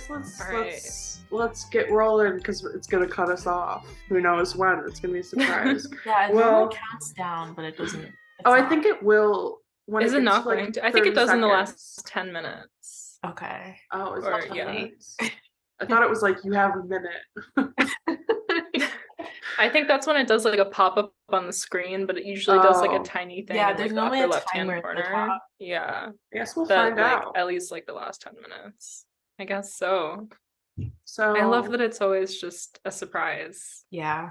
guess All let's get rolling because it's gonna cut us off. Who knows when? It's gonna be a surprise. Yeah, it normally counts down, but it doesn't. I think it will when Is it it gets not to, like, going to? I think it 30 does in the seconds. last 10 minutes. Okay. Oh, is Or, it 10 yeah. minutes? I thought it was like you have a minute. I think that's when it does like a pop-up on the screen, but it usually does like a tiny thing. Yeah, in, there's like, normally the a upper left-hand timer at the corner. top. Yeah. I guess we'll That find like out. at least like the last 10 minutes. I guess so. So I love that it's always just a surprise. Yeah.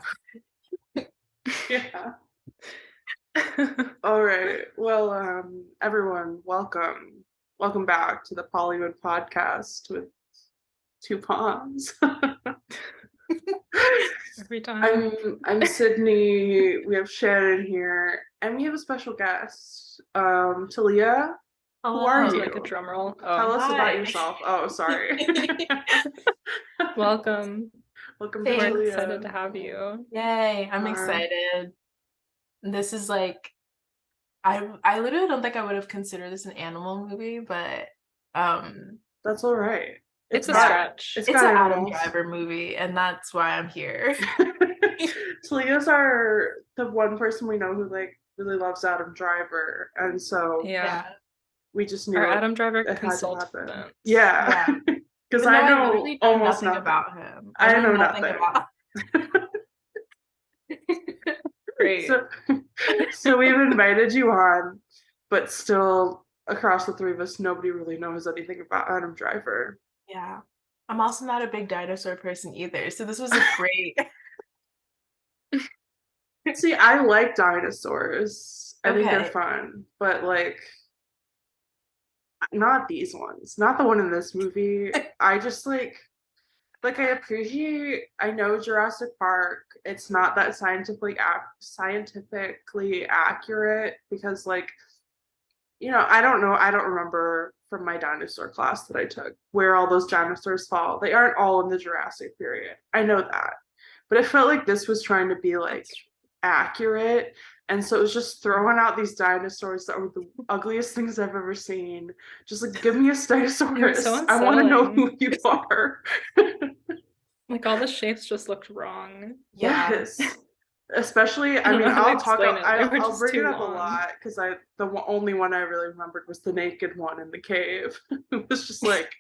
Yeah. All right. Well, everyone, welcome back to the Pawlywood Pawdcast with two pawns. Every time. I'm Sydney. We have Shannon here, and we have a special guest, Taliyah. Hello. Who are you? Like a drum roll. Tell us Hi. about yourself. Oh, sorry. Welcome. Welcome Thanks. to We're Taliyah. excited to have you. Yay! I'm excited. This is like, I literally don't think I would have considered this an animal movie, but That's all right. It's a got- stretch. it's got an Adam animals. Driver movie, and that's why I'm here. Taliyah's the one person we know who like really loves Adam Driver, and so Yeah. we just knew Our Adam Driver it had to consultant. happen. Yeah, because But I no, know literally know almost nothing nothing about him. I know nothing nothing. about. Great. So we've invited you on, but still across the three of us, nobody really knows anything about Adam Driver. Yeah, I'm also not a big dinosaur person either, so this was a great. See, I like dinosaurs. I think they're Okay. fun, but like not these ones. Not the one in this movie. I just like I know Jurassic Park. It's not that scientifically accurate because like I don't know. I don't remember from my dinosaur class that I took where all those dinosaurs fall. They aren't all in the Jurassic period. I know that. But I felt like this was trying to be like accurate. And so it was just throwing out these dinosaurs that were the ugliest things I've ever seen. Just like, give me a Stegosaurus. so I want to know unsettling. who you are. Like all the shapes just looked wrong. Yes. Especially, I don't mean, know how to I'll talk. explain it. They were I'll just bring too it up long. a lot because only one I really remembered was the naked one in the cave. It was just like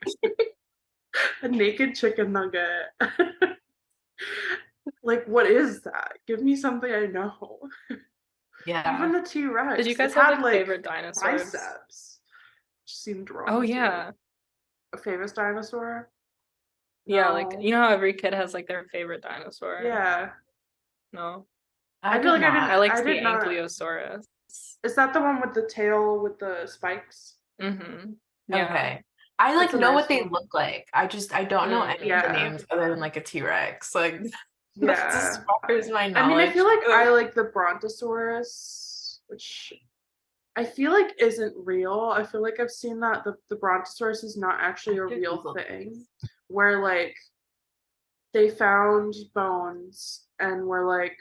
a naked chicken nugget. Like, what is that? Give me something I know. Yeah. Even the T-Rex. Did you guys it have had, like favorite dinosaurs? biceps. Which seemed wrong. Oh too. yeah. A famous dinosaur? Yeah, No. like how every kid has like their favorite dinosaur. Yeah. No. I feel like I liked the did not- Ankylosaurus. Is that the one with the tail with the spikes? Mm-hmm. Yeah. Okay. I like That's a know nice what they one. look like. I don't know any of the Yeah. names other than like a T-Rex. Like Yeah. that's as far as my I knowledge. mean, I feel like I like the Brontosaurus, which I feel like isn't real. I feel like I've seen that the Brontosaurus is not actually a I did real Google thing. Where like they found bones and were like,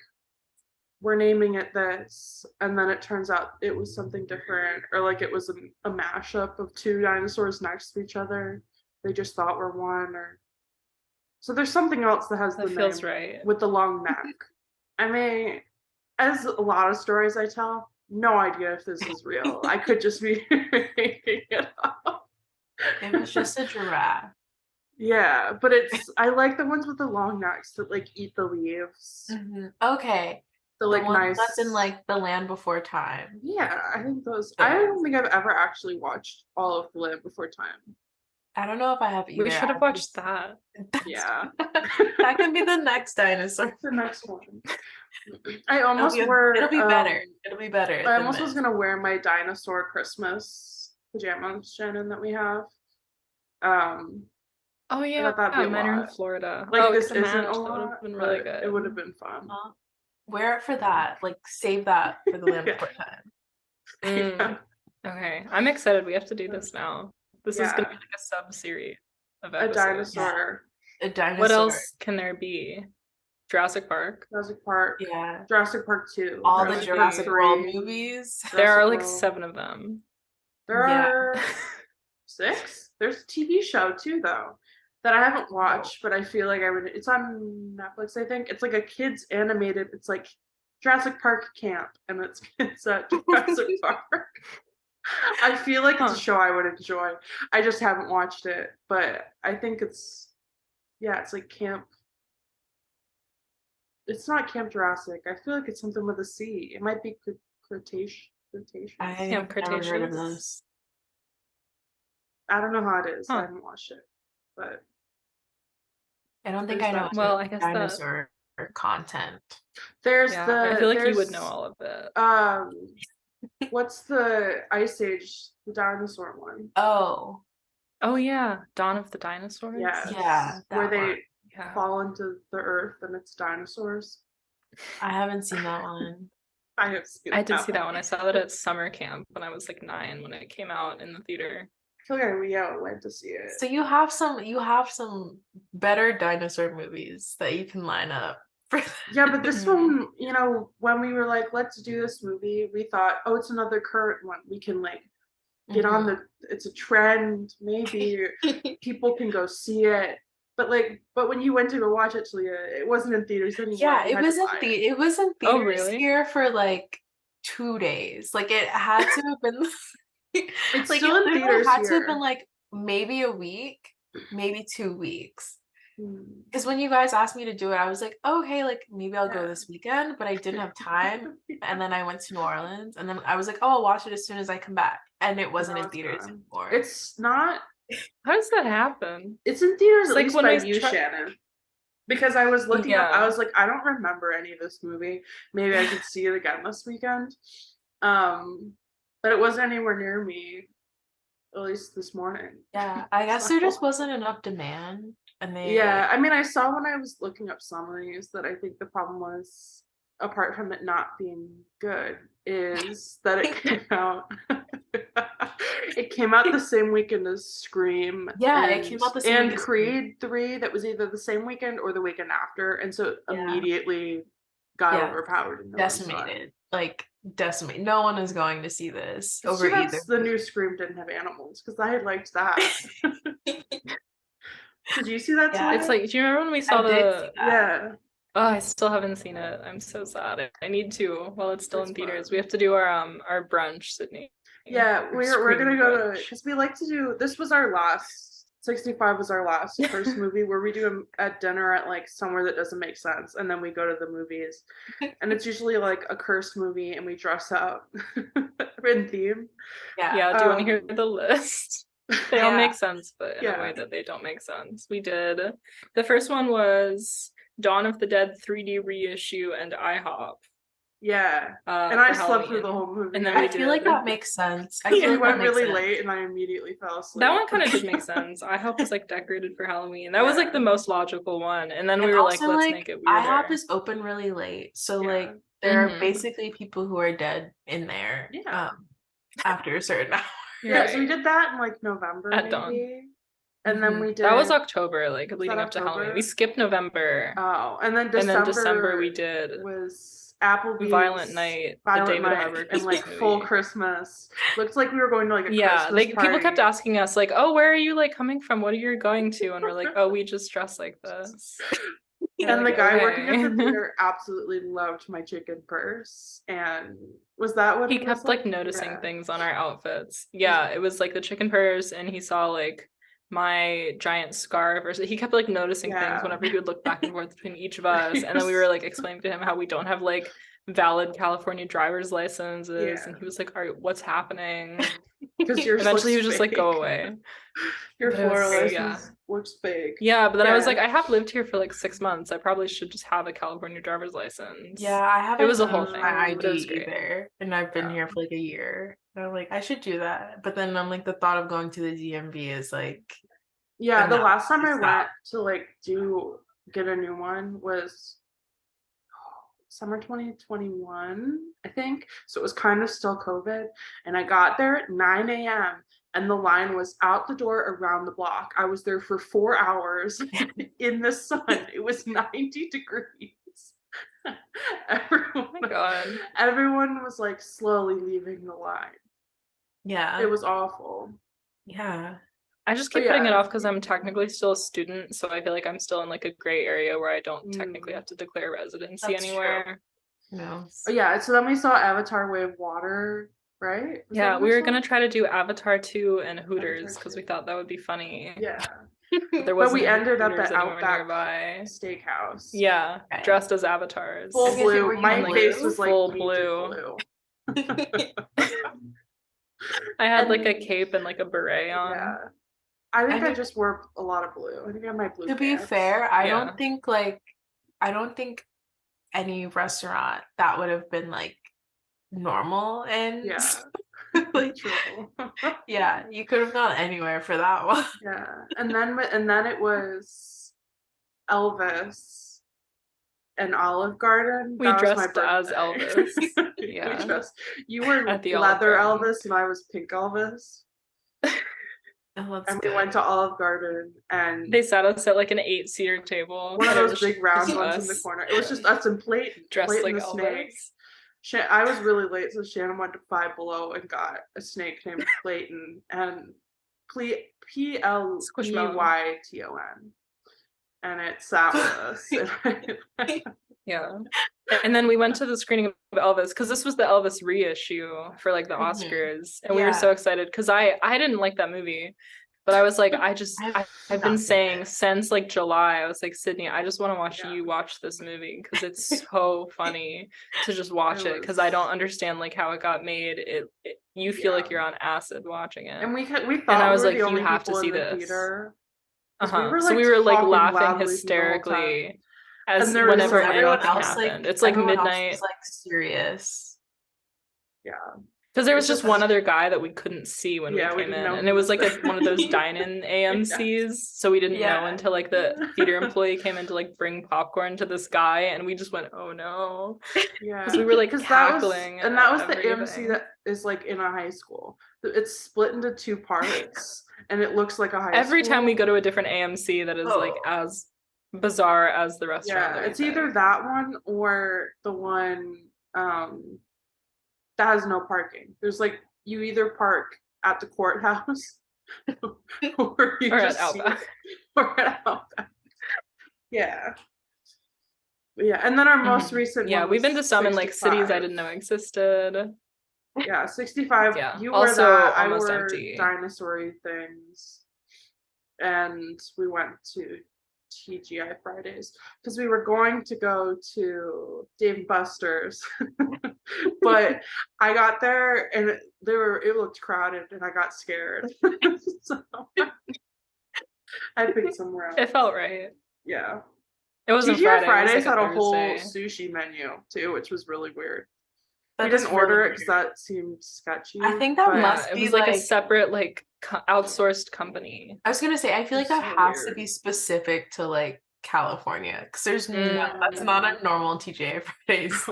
we're naming it this, and then it turns out it was something different, or like it was a mashup of two dinosaurs next to each other. They just thought were one, or so there's something else that has That the feels name right. with the long neck. I mean, as a lot of stories I tell, no idea if this is real. I could just be making it up. it was just a giraffe. Yeah, but I like the ones with the long necks that like eat the leaves. Okay. The like one nice. that's in like The Land Before Time. Yeah, I think those. I don't think I've ever actually watched all of The Land Before Time. I don't know if I have either. We should have watched that. Yeah. That can be the next dinosaur. The next one. I almost wore. It'll be better. It'll be better. I almost was gonna wear my dinosaur Christmas pajamas, Shannon, that we have. Oh yeah, that'd be a men are in lot. Florida. Like this the isn't match, a that would lot, have been really but good. it would have been fun. Wear it for that. Like save that for The Land Before Time. Yeah. Okay, I'm excited. We have to do this now. This is gonna be Yeah. like a sub-series of A episodes. dinosaur. A dinosaur. What else can there be? Jurassic Park. Jurassic Park. Yeah. Jurassic Park 2. All the Jurassic World 3. movies. There are like World. 7 of them. There are 6. There's a TV show too, though. that I haven't watched, but I feel like I would. It's on Netflix, I think. It's like a kids animated. It's like Jurassic Park camp, and it's kids at Jurassic Park. I feel like it's a show I would enjoy. I just haven't watched it, but I think it's like camp. It's not Camp Jurassic. I feel like it's something with a C. It might be Cretaceous. I have Camp never heard of Cretaceous. those. I don't know how it is. I Huh. haven't watched it, but I don't think There's I know that Well, any I guess that. dinosaur content. there's Yeah, I feel like you would know there's all of it. what's the Ice Age, the dinosaur one? Oh, Oh yeah, Dawn of the Dinosaurs. Yes. yeah, Where that they one. Yeah. fall into the earth and it's dinosaurs. I haven't seen that one. I have seen I did see that one. I saw that at summer camp when I was like 9 when it came out in the theater. I feel like we went to see it. So you have some better dinosaur movies that you can line up for Yeah, but this Mhm. one, when we were like, let's do this movie, we thought, oh, it's another current one. We can like get on it's a trend, maybe people can go see it. But when you went to go watch it, Taliyah, it wasn't in theaters anymore. Yeah, You it had was to in buy it was in Oh, theaters really? here for like 2 days. Like it had to have been It's like still it in literally theaters had to have here. been like maybe a week, maybe 2 weeks. Hmm. Because when you guys asked me to do it, I was like, oh, okay, like maybe I'll go Yeah. this weekend, but I didn't have time. And then I went to New Orleans, and then I was like, oh, I'll watch it as soon as I come back. And it wasn't Now in it's theaters gone. anymore. It's not. How does that happen? It's in theaters It's at like least when by I you, try- Shannon. Because I was looking up, I Yeah. was like, I don't remember any of this movie. Maybe I could see it again this weekend. But it wasn't anywhere near me, at least this morning. Yeah, I guess there just wasn't enough demand, and they Yeah, I mean, I saw when I was looking up summaries that I think the problem was, apart from it not being good, is that it came out. It came out the same weekend as Scream. Yeah, it came out the same and week as Scream. Creed 3. That was either the same weekend or the weekend after, and so Yeah. immediately got Yeah. overpowered. And no one saw it. decimated, like decimated. No one is going to see this It's over too bad either. the new Scream didn't have animals because I had liked that. Did you see that? Yeah. Taliyah? It's like, do you remember when we saw I did see the? that. Yeah. Oh, I still haven't seen it. I'm so sad. I need to while it's still It's in theaters. fun. We have to do our brunch, Sydney. Yeah, Our we're gonna Scream go to, brunch. because we like to do, this was our last 65 was our last first movie where we do them at dinner at like somewhere that doesn't make sense, and then we go to the movies, and it's usually like a cursed movie, and we dress up in theme. Yeah. Do you want to hear the list? They all Yeah. make sense, but in a way that they don't make sense. We did. The first one was Dawn of the Dead 3D reissue and IHOP. Yeah, and I for slept through Halloween. the whole movie. And then I we feel like did. that makes sense. I we feel like went that makes really sense. late, and I immediately fell asleep. That one kind of did make sense. IHOP was like decorated for Halloween. That was Yeah. like the most logical one. And then And we were like, also, let's like, make it weirder. IHOP is open really late, so Yeah. like there Mhm. are basically people who are dead in there. Yeah. After a certain hour. Yeah, so we Right. did that in like November, At maybe. dawn. And then Mhm. we did. That was October, like leading that up to Halloween. October? We skipped November. Oh, and then And December. then December we did was Applebee's Violent Night, the Violent David Night, Harbour and like Christmas full movie. Christmas. Looked like we were going to like a Yeah, Christmas party. people kept asking us like, "Oh, where are you like coming from? What are you going to?" And we're like, "Oh, we just dress like this." They're And like, the guy working at the "Okay." theater absolutely loved my chicken purse. And was that what He it was kept like noticing Yeah. things on our outfits. Yeah, it was like the chicken purse, and he saw like my giant scarf, or so he kept like noticing Yeah. things whenever he would look back and forth between each of us. And then we were like explaining to him how we don't have like valid California driver's licenses, Yeah. and he was like, "All right, what's happening?" Because yours Eventually, he was looks just like, "Go fake. away." Your But it was- Florida yeah. license looks fake. Yeah, but then I was Yeah. like, I have lived here for like 6 months. I probably should just have a California driver's license. Yeah, I haven't was a whole changed thing, my but it was ID great. either, and I've been Yeah. here for like a year. And I'm like, I should do that, but then I'm like, the thought of going to the DMV is like, Yeah, the enough. last time I Stop. went to like get a new one was summer 2021, I think. So it was kind of still COVID. And I got there at 9 a.m. and the line was out the door around the block. I was there for 4 hours in the sun. It was 90 degrees. Oh my god. Everyone was like slowly leaving the line. Yeah, It was awful. yeah. I just keep putting it off because I'm technically still a student, so I feel like I'm still in like a gray area where I don't technically have to declare residency anywhere. No. Oh, yeah, so then we saw Avatar: Way of Water, right? Yeah, we were gonna try to do Avatar 2 and Hooters because we 2. thought that would be funny. Yeah. But we ended up Hooters at anywhere Outback nearby. Steakhouse. Yeah, dressed as avatars. Full blue. My blue? face was like Full blue. I had like a cape and like a beret on. Yeah. I think I just wore a lot of blue. I think I had my blue To be pants. fair, I don't think any restaurant that would have been like normal and like true. Yeah, you could have gone anywhere for that one. Yeah. And then it was Elvis and Olive Garden. We dressed as Elvis. Yeah. You were at the leather Elvis and I was pink Elvis. Oh, and we went to Olive Garden and they sat us at like an 8-seater table. One of those big round ones in the corner. It was just us and Clayton. Dressed Clayton like the Elvis. snake. I was really late, so Shannon went to Five Below and got a snake named Clayton and Plyton. And it sat with us. Yeah. And then we went to the screening of Elvis because this was the Elvis reissue for like the Oscars. And we were so excited because I didn't like that movie. But I was like, I've been saying since like July, I was like, Sydney, I just want to watch you watch this movie because it's so funny to just watch it because I don't understand like how it got made. You feel like you're on acid watching it. And we thought and I was like, you have to see this. So we were like laughing hysterically as whenever everyone anything else happened. like it's like everyone midnight. else was, like serious. Yeah. Because there was just one other guy that we couldn't see when we came in. And it was like one of those dine-in AMCs. So we didn't know until like the theater employee came in to like bring popcorn to this guy. And we just went, oh no. Yeah. Because we were like cackling. That was the AMC that is like in a high school. It's split into 2 parts. And it looks like a high school. Every time we go to a different AMC that is like as bizarre as the restaurant. Yeah, it's either that one or the one that has no parking. There's like you either park at the courthouse or at Outback. Or at Outback. Yeah. Yeah, and then our most recent one we've been to some 65. in like cities I didn't know existed. Yeah, 65. Yeah, you wore also that. I almost wore empty. dinosaur-y things. And we went to TGI Fridays because we were going to go to Dave & Buster's. But I got there and it looked crowded and I got scared. So I picked somewhere else. It felt right. Yeah. It wasn't TGI Friday. Fridays it was like had a whole Thursday. sushi menu too, which was really weird. We didn't order it because that seemed sketchy. I think that must be it was like a separate like outsourced company. I was gonna say I feel like that has to be specific to like California because there's that's not a normal TGI Fridays.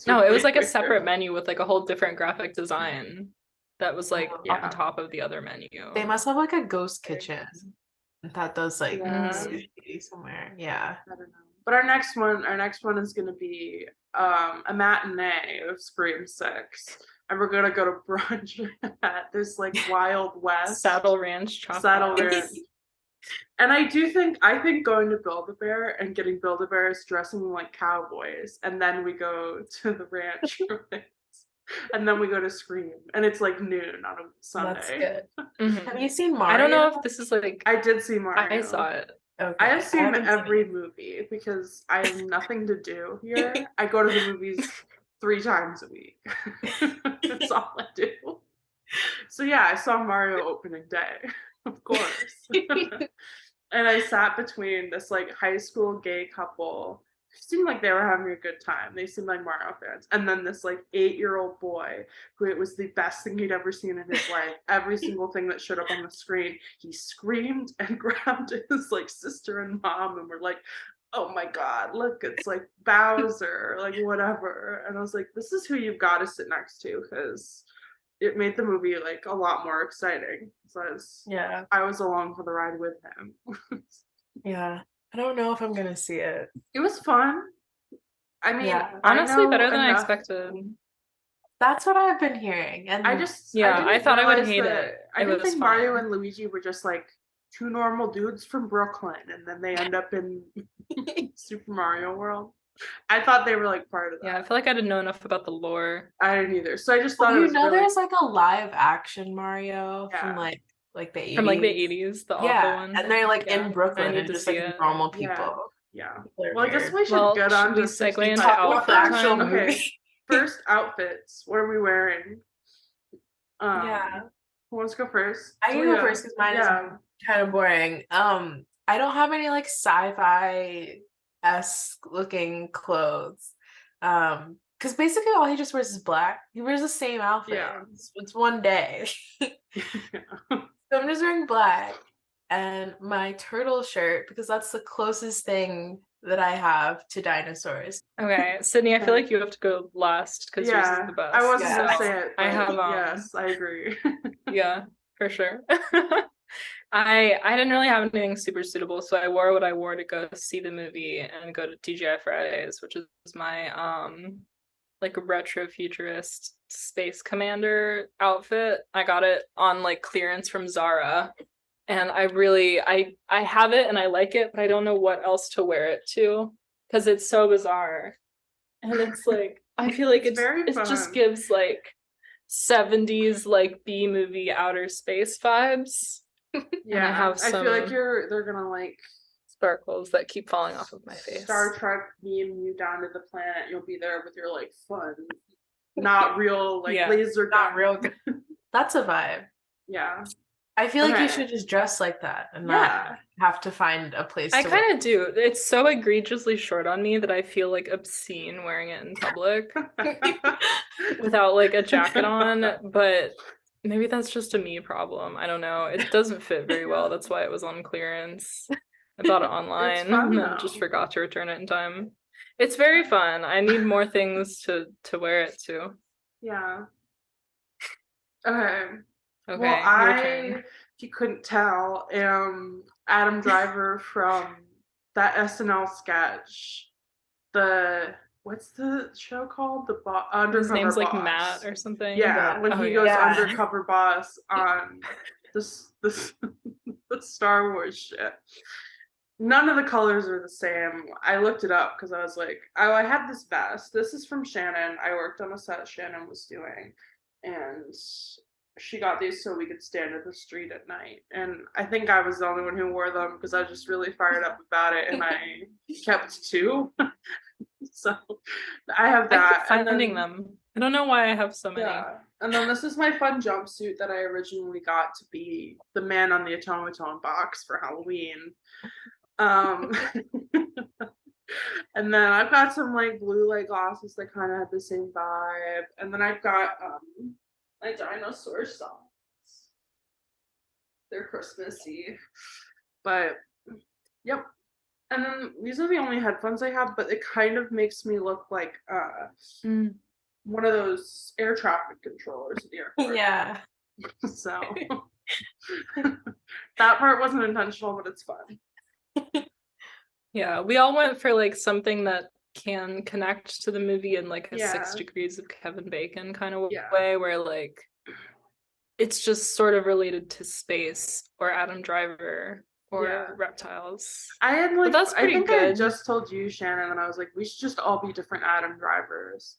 No, it was like a separate menu with like a whole different graphic design that was like on top of the other menu. They must have like a ghost kitchen that does like sushi somewhere. Yeah. I don't know. But our next one is gonna be a matinee of Scream 6. And we're gonna go to brunch at this like Wild West Saddle Ranch chocolate. Saddle Ranch. And I think going to Build-A-Bear and getting Build-A-Bears dressing them like cowboys, and then we go to the ranch, and then we go to Scream, and it's like noon on a Sunday. That's good. Have you seen Mario? I don't know if this is like. I did see Mario. I saw it. Okay. I have seen every movie because I have nothing to do here. I go to the movies 3 times a week. That's all I do. So yeah, I saw Mario opening day, of course. And I sat between this like high school gay couple who seemed like they were having a good time. They seemed like Mario fans. And then this like 8-year-old boy who it was the best thing he'd ever seen in his life. Every single thing that showed up on the screen, he screamed and grabbed his like sister and mom and were like, oh my God, look, it's like Bowser, like whatever. And I was like, this is who you've got to sit next to because it made the movie like a lot more exciting. Because I was along for the ride with him. Yeah. I don't know if I'm gonna see it. It was fun. I mean, honestly, better than I expected. That's what I've been hearing. And I thought I would hate it. I didn't think Mario and Luigi were just like two normal dudes from Brooklyn, and then they end up in Super Mario World. I thought they were like part of that. Yeah, I feel like I didn't know enough about the lore. I didn't either. So I just thought it was really... there's like a live action Mario from like the 80s. From like the 80s, the awful one. And they're like in Brooklyn and just like normal people. Yeah. Well, I guess we should get on to segue into outfit time. Okay. First, outfits. What are we wearing? Who wants to go first? I can go first because mine is kind of boring. I don't have any like sci-fi-esque looking clothes. Because basically all he just wears is black. He wears the same outfit. Yeah. It's one day. So I'm just wearing black and my turtle shirt because that's the closest thing that I have to dinosaurs. Okay, Sydney, I feel like you have to go last because yours is the best. I wasn't gonna say it. I have yes, I agree. Yeah, for sure. I didn't really have anything super suitable, so I wore what I wore to go see the movie and go to TGI Fridays, which is my like retro futurist space commander outfit. I got it on like clearance from Zara. And I have it and I like it, but I don't know what else to wear it to because it's so bizarre. And it's like, I feel like it just gives like 70s like B movie outer space vibes. Yeah, I feel like they're gonna like sparkles that keep falling off of my face. Star Trek beam you down to the planet. You'll be there with your like fun, not real like laser gun. Not real gun. That's a vibe. Yeah. I feel like you should just dress like that and not have to find a place I kind of do. It's so egregiously short on me that I feel like obscene wearing it in public without like a jacket on, but maybe that's just a me problem. I don't know. It doesn't fit very well. That's why it was on clearance. I bought it online and then just forgot to return it in time. It's very fun. I need more things to wear it to. Yeah. Okay. Okay, well, if you couldn't tell, am Adam Driver from that SNL sketch. What's the show called? Undercover His name's Boss. like Matt or something. Yeah, when he goes undercover boss on the Star Wars shit. None of the colors are the same. I looked it up because I was like, I had this vest. This is from Shannon. I worked on a set Shannon was doing, and she got these so we could stand in the street at night. And I think I was the only one who wore them because I was just really fired up about it, and I kept two. So I have that. I keep finding them. I don't know why I have so many. Yeah. And then this is my fun jumpsuit that I originally got to be the man on the automaton box for Halloween. And then I've got some like blue light glasses that kind of have the same vibe. And then I've got my dinosaur socks. They're Christmassy. But yep. And then these are the only headphones I have, but it kind of makes me look like one of those air traffic controllers at the airport. Yeah. So that part wasn't intentional, but it's fun. Yeah, we all went for like something that can connect to the movie in like a 6 Degrees of Kevin Bacon kind of way, where like it's just sort of related to space or Adam Driver or reptiles. I had like, that's pretty I think good. I just told you, Shannon, and I was like, we should just all be different Adam Drivers.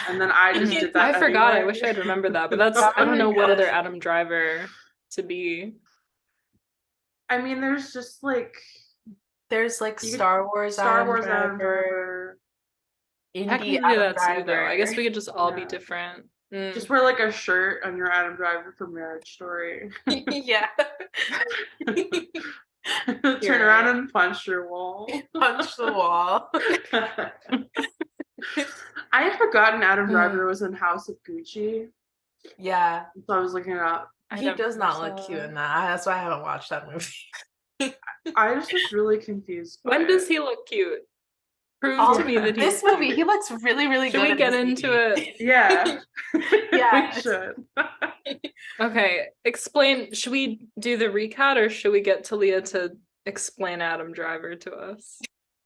And then I just did that. I forgot. Anyway. I wish I'd remembered that, but that's I don't know what other Adam Driver to be. I mean, there's like Star Wars Adam Driver. I can do that too, though. I guess we could just all be different. Just wear like a shirt on your Adam Driver from Marriage Story. Yeah. Turn around and punch your wall. Punch the wall. I had forgotten Adam Driver was in House of Gucci. Yeah. So I was looking it up. He does not look cute in that. That's why I haven't watched that movie. I just was really confused. When does he look cute? Prove to me that this movie, he looks really, really good. Should we get into it? Yeah. Yeah. We should. Okay. Explain. Should we do the recap or should we get Taliyah to explain Adam Driver to us?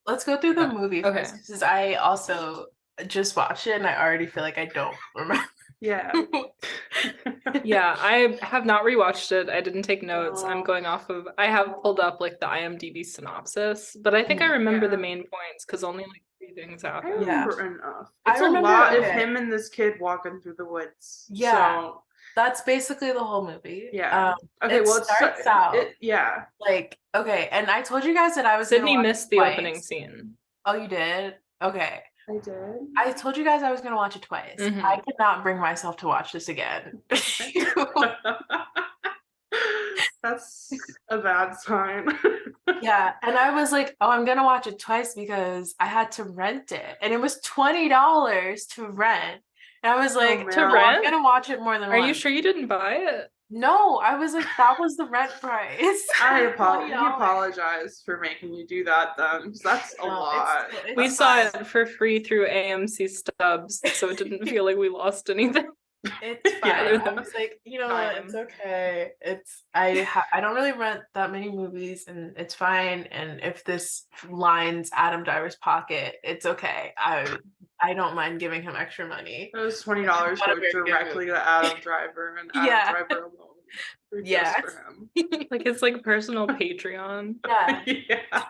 Let's go through the movie first. Because I also just watched it and I already feel like I don't remember Yeah. Yeah, I have not rewatched it. I didn't take notes. I'm No. going off of, I have pulled up like the IMDb synopsis, but I think I remember the main points because only like 3 things I happen. remember enough. I It's a remember- lot of okay. him and this kid walking through the woods. Yeah. So, That's basically the whole movie. yeah. Okay, it well, starts out yeah. like, okay, and I told you guys that I was Sydney gonna watch missed it the twice. opening scene. Oh, you did? Okay. I did. I told you guys I was gonna watch it twice. Mhm. I could not bring myself to watch this again. That's a bad sign. Yeah, and I was like, oh, I'm gonna watch it twice because I had to rent it, and it was $20 to rent. And I was like, man. To no, I'm rent? gonna watch it more than Are once. you sure you didn't buy it? No, I was like, that was the rent price. I $20. apologize for making you do that then, 'cause that's a No, lot. it's We saw fine. it for free through AMC Stubs, so it didn't feel like we lost anything. It's fine. Yeah. I was like, you know what? It's Time. okay. It's I don't really rent that many movies, and it's fine. And if this lines Adam Driver's pocket, it's okay. I don't mind giving him extra money. Those $20 What a go very good directly to Adam Driver and Adam Yeah. Driver alone. They're Yeah. just for him. Like it's like personal Patreon. Yeah. Yeah.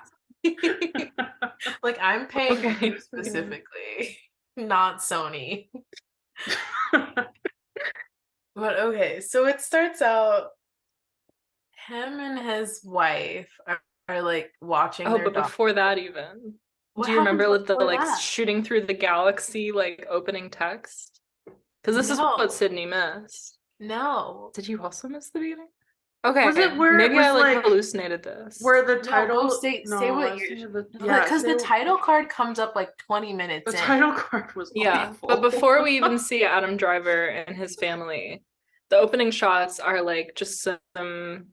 Like I'm paying Okay. you specifically, not Sony. But okay, so it starts out him and his wife are like watching Oh, their but dog. before that even. What Do you remember happens with the before like that? shooting through the galaxy like opening text? Because this is No. what Sydney missed. No. Did you also miss the beginning? Okay. Was it where it maybe was, I like like, hallucinated this. Where the No, title say what you're yeah, because the say- title card comes up like 20 minutes the in. title card was Yeah, awful. but before we even see Adam Driver and his family, the opening shots are like just some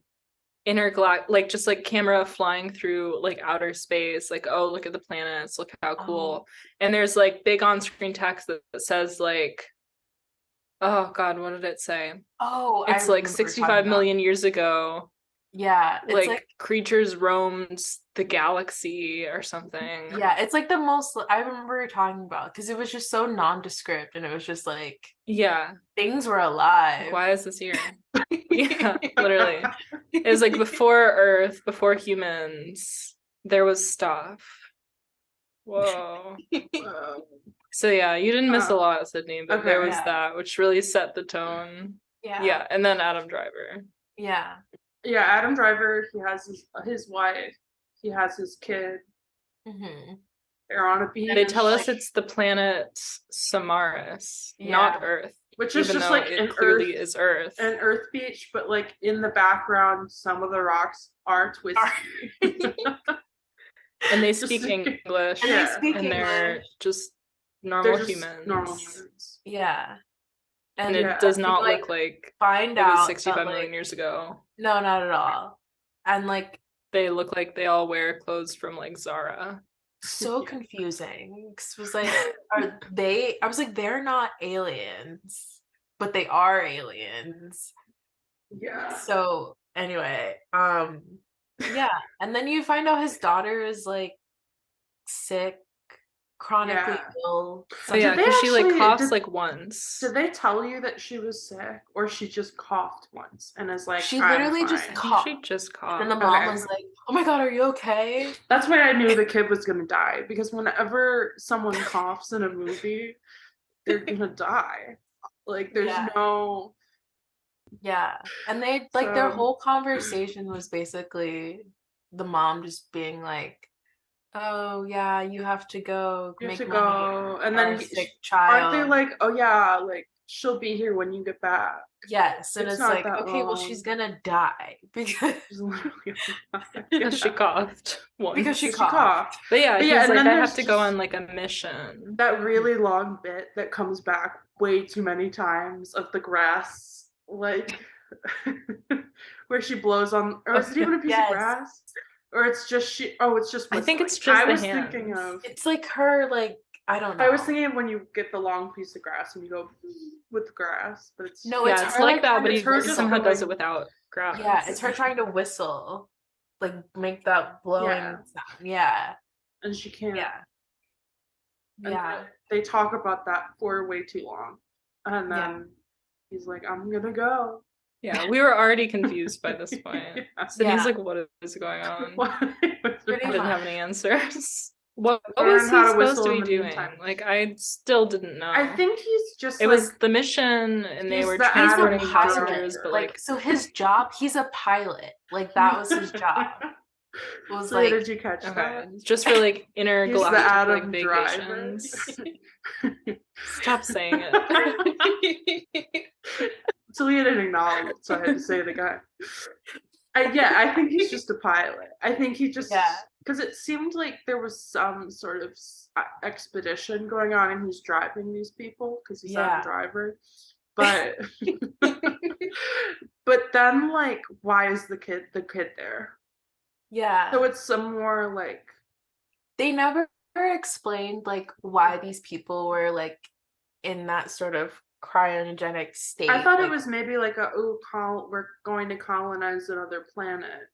like just like camera flying through like outer space, like, oh, look at the planets, look how cool. And there's like big on-screen text that says like, oh God, what did it say? Oh, It's like 65 million years ago. Yeah, it's Like creatures roamed the galaxy or something. yeah, it's like the most I remember talking about because it was just so nondescript and it was just like Yeah. things were alive. Like, why is this here? Yeah, literally. It was like before Earth, before humans, there was stuff. Whoa. So yeah, you didn't miss a lot, Sydney, but there was that, which really set the tone. Yeah, and then Adam Driver. Yeah. Yeah, Adam Driver, he has his wife, he has his kid. Mm-hmm. They're on a beach. They tell us it's the planet Samaris, not Earth. Which is even just though like it an clearly Earth, is Earth. an Earth beach, but like in the background, some of the rocks are twisty. And they speak English. And they speak and they're English. just normal They're just humans. normal humans. Yeah. And it does not look like find it was out 65 that, million years ago. No, not at all. And like they look like they all wear clothes from like Zara. So confusing. 'Cause it was like, are they? I was like, they're not aliens, but they are aliens. Yeah. So anyway, yeah, and then you find out his daughter is like sick, chronically ill. So yeah, because she like coughs like once. Did they tell you that she was sick, or she just coughed once and is like, she literally just coughed. She just coughed. And the mom was like, "Oh my God, are you okay?" That's why I knew the kid was gonna die, because whenever someone coughs in a movie, they're gonna die. Like there's no. Yeah, and they like their whole conversation was basically the mom just being like, "Oh yeah, you have to go. You have make to money go," and then sick child. aren't they like, "Oh yeah, like she'll be here when you get back." Yes, and it's like, okay, well, long. she's gonna die because she coughed once. Because she coughed. But yeah, he's and like, then I have to go on like a mission. That really long bit that comes back way too many times of the grass, like where she blows on, or is it even a piece of grass? Or it's just she? Oh, it's just. I think whistling. it's just. I was thinking of. It's like her, like I don't know. I was thinking of when you get the long piece of grass and you go with the grass, but it's no, it's it's like that, but he somehow does it with without grass. Yeah, it's her trying to whistle, like make that blowing sound. Yeah, and she can't. Yeah. And they talk about that for way too long. And then he's like, I'm gonna go. Yeah, we were already confused by this point. Sydney's like, what is going on? I didn't have any answers. What was he supposed to be doing? Like, I still didn't know. I think he's just it was the mission and they were transporting passengers, but like so his job, he's a pilot. Like that was his job. It was so did you catch that? Just for like intergalactic like vacations. Stop saying it. Taliyah didn't acknowledge it, so I had to say it again. I think he's just a pilot. I think he just because it seemed like there was some sort of expedition going on, and he's driving these people because he's not a driver. But but then like, why is the kid there? Yeah. So it's some more like they never explained like why these people were like in that sort of cryogenic state. I thought it was maybe like we're going to colonize another planet.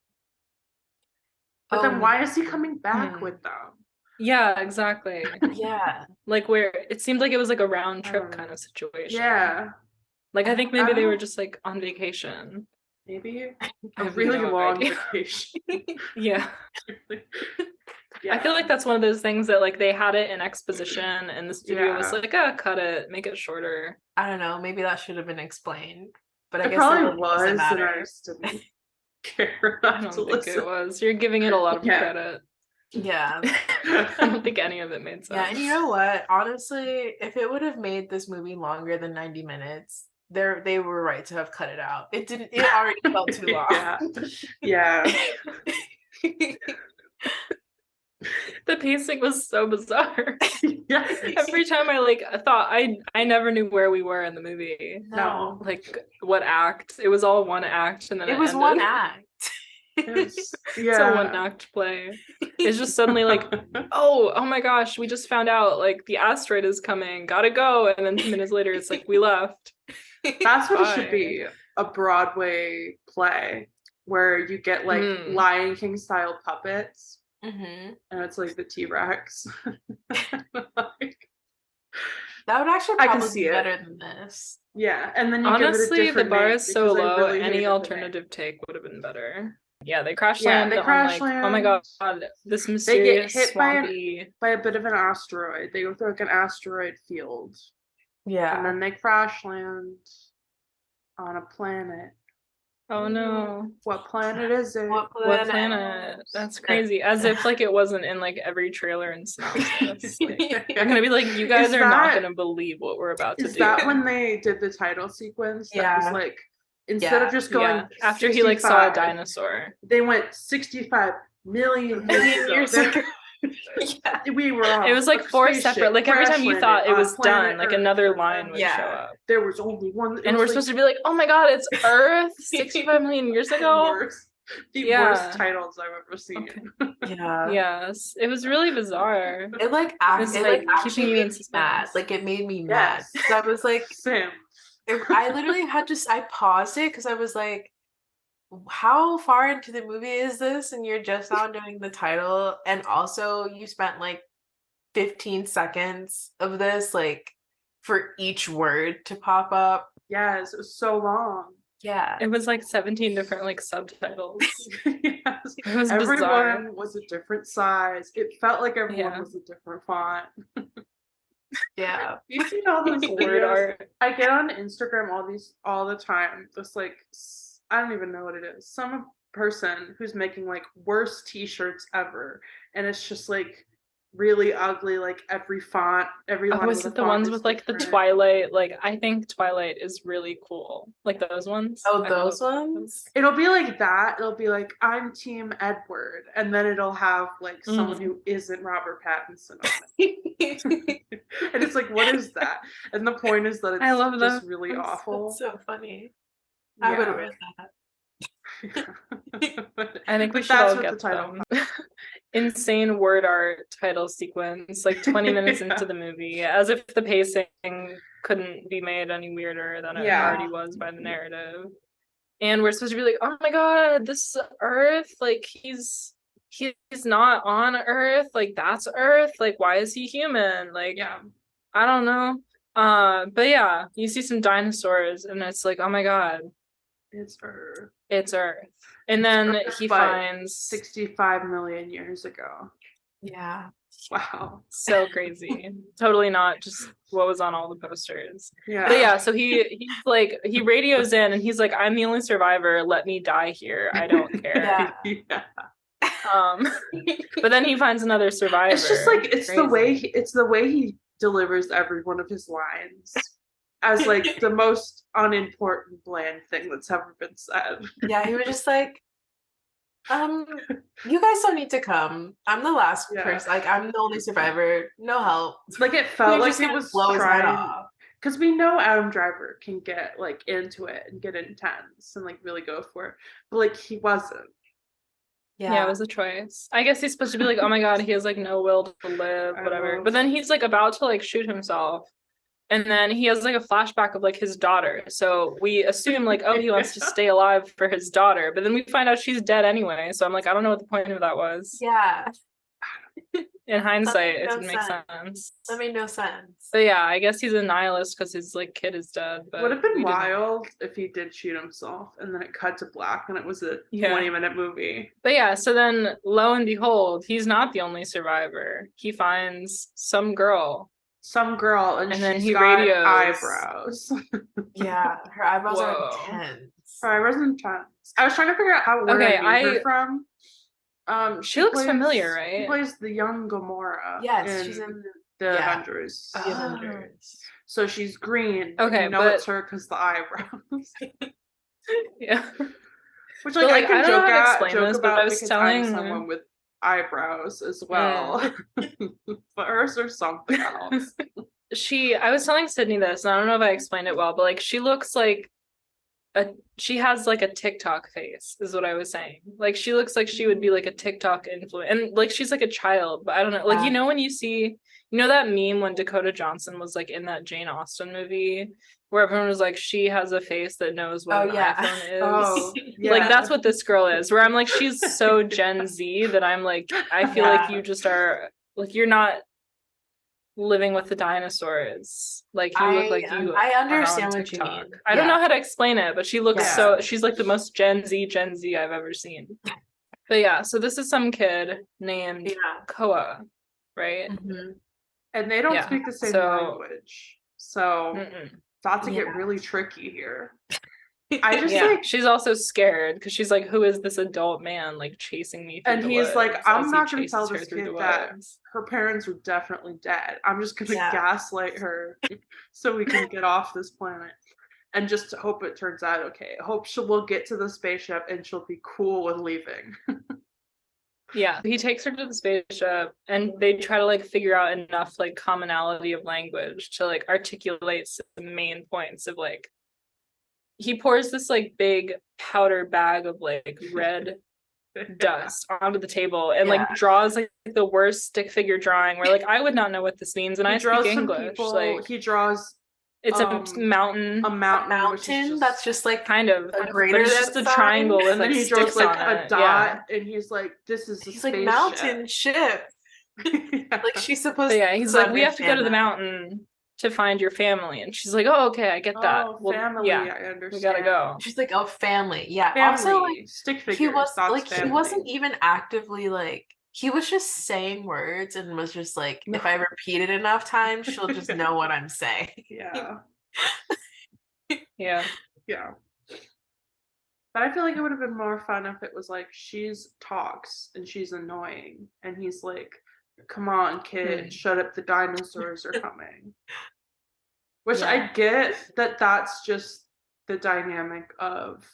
But then why is he coming back with them? Yeah, exactly. Yeah. Like where it seemed like it was like a round trip kind of situation. Yeah. Like I think maybe they were just like on vacation. Maybe a really long vacation. Yeah. I feel like that's one of those things that like they had it in exposition and the studio was like, cut it, make it shorter. I don't know, maybe that should have been explained. But I guess probably was, and I just didn't care. I don't think it was. You're giving it a lot of credit. Yeah. I don't think any of it made sense. Yeah, and you know what? Honestly, if it would have made this movie longer than 90 minutes, they were right to have cut it out. It already felt too long. Yeah. The pacing was so bizarre. Yes. Every time I thought I never knew where we were in the movie. No. Like what act. It was all one act and then it was ended. One act. It's a one act play. It's just suddenly like, oh my gosh, we just found out like the asteroid is coming, gotta go, and then 2 minutes later it's like we left. That's what it should be, a Broadway play where you get like Lion King style puppets. And it's like the T-Rex. Like, that would actually probably be better than this. Yeah, and then you honestly, give it a the bar is so low. Any alternative take would have been better. Yeah, they crash land. They crash land. Oh my god, this mysterious they get hit swampy by a bit of an asteroid. They go through like an asteroid field. Yeah, and then they crash land on a planet. Oh no. What planet is it? What planet? That's crazy. As if like it wasn't in like every trailer and synopsis. Like, I'm gonna be like, you guys are not gonna believe what we're about to do. Is that when they did the title sequence? That was like, instead of just going after he like saw a dinosaur, they went 65 million years ago. We were on. It was like four separate. Like every time you thought it was done, like another line would show up. There was only one, and we're supposed to be like, "Oh my god, it's Earth 65 million years ago." The worst titles I've ever seen. Okay. Yeah. Yes, it was really bizarre. It like keeping you in suspense. Like it made me mad. So I was like, Sam. I literally had to. I paused it because I was like, how far into the movie is this, and you're just now doing the title, and also you spent like 15 seconds of this like for each word to pop up. Yes, it was so long. Yeah, it was like 17 different like subtitles. Yes, it was everyone bizarre. Was a different size. It felt like everyone was a different font. Yeah, you see all those word art. I get on Instagram all the time. This like, I don't even know what it is. Some person who's making like worst t-shirts ever, and it's just like really ugly, like every font, every line. Was it the ones with like the Twilight? Like I think Twilight is really cool. Like those ones. Oh, those ones? It'll be like that. It'll be like, I'm Team Edward, and then it'll have like someone who isn't Robert Pattinson on it. And it's like, what is that? And the point is that it's just really awful. That's so funny. I would have read that. I think we should all get the title. Insane word art title sequence, like 20 minutes into the movie, as if the pacing couldn't be made any weirder than it already was by the narrative. And we're supposed to be like, oh my god, this is Earth, like he's not on Earth, like that's Earth, like why is he human? Like I don't know. But yeah, you see some dinosaurs, and it's like, oh my god, It's Earth. it's Earth. And then he finds 65 million years ago. Yeah. Wow. So crazy. Totally not just what was on all the posters. Yeah. But yeah, so he's like, he radios in and he's like, I'm the only survivor. Let me die here. I don't care. Yeah. But then he finds another survivor. It's just like it's the way he delivers every one of his lines as like the most unimportant bland thing that's ever been said. Yeah, he was just like, you guys don't need to come. I'm the last person. Like, I'm the only survivor. No help. Like, it felt like it was trying, because we know Adam Driver can get like into it and get intense and like really go for it, but like he wasn't. Yeah, it was a choice. I guess he's supposed to be like, oh my god, he has like no will to live, whatever. But then he's like about to like shoot himself. And then he has like a flashback of like his daughter. So we assume like, oh, he wants to stay alive for his daughter. But then we find out she's dead anyway. So I'm like, I don't know what the point of that was. Yeah. In hindsight, it didn't make sense. That made no sense. But yeah, I guess he's a nihilist because his like kid is dead. But would have been wild if he did shoot himself and then it cut to black and it was a 20-minute movie. But yeah, so then lo and behold, he's not the only survivor. He finds some girl, and then he radios eyebrows. Yeah, her eyebrows are intense. Her eyebrows are intense. I was trying to figure out where I knew her from. She looks familiar, right? She plays the young Gamora. Yes, she's in the Avengers. The Avengers. So she's green. Okay, you know it's her because the eyebrows. Yeah. Which like I can joke this, about but I was because telling I'm someone with eyebrows as well. But hers are something else. I was telling Sydney this, and I don't know if I explained it well, but like she looks like she has like a TikTok face, is what I was saying. Like she looks like she would be like a TikTok influencer, and like she's like a child, but I don't know. Like you know when you see, you know that meme when Dakota Johnson was like in that Jane Austen movie where everyone was like, she has a face that knows what an iPhone is. Like that's what this girl is. Where I'm like, she's so Gen Z that I'm like, I feel like you just are like, you're not living with the dinosaurs. Like you look like you. I understand what you mean. I don't know how to explain it, but she looks she's like the most Gen Z I've ever seen. But yeah, so this is some kid named Koa, right? Mm-hmm. And they don't speak the same language, so about to get really tricky here. I just like she's also scared because she's like, who is this adult man like chasing me through and the he's woods like, I'm not gonna tell her this kid that her parents are definitely dead. I'm just gonna gaslight her so we can get off this planet and just hope it turns out okay. Hope we'll get to the spaceship and she'll be cool with leaving. Yeah, he takes her to the spaceship and they try to like figure out enough like commonality of language to like articulate the main points of like, he pours this like big powder bag of like red dust onto the table and like draws like the worst stick figure drawing where like I would not know what this means, and I speak English. Like he draws it's a mountain that's just like kind of a greater, it's just a triangle with and like then he draws like a dot and he's like, this is he's like mountain ship. Like she's supposed to he's like, we have to go to the mountain to find your family, and she's like, oh okay, I get that. Well, family, I understand. We gotta go. She's like, oh, family. Family. Also like stick figures, he was like family. He wasn't even actively like, he was just saying words and was just like, if I repeat it enough times, she'll just know what I'm saying. Yeah. But I feel like it would have been more fun if it was like she's talks and she's annoying and he's like, come on kid, shut up, the dinosaurs are coming. Which I get that's just the dynamic of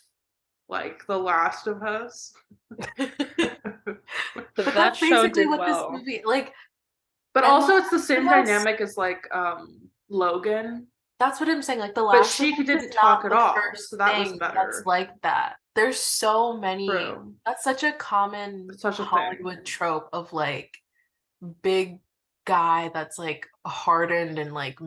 like The Last of Us. But that's basically what this movie like. But also it's the same dynamic as like Logan. That's what I'm saying. Like The Last. But she didn't talk at all, so that was better. That's like that. There's so many. True. That's such a common Hollywood trope of like big guy that's like hardened and like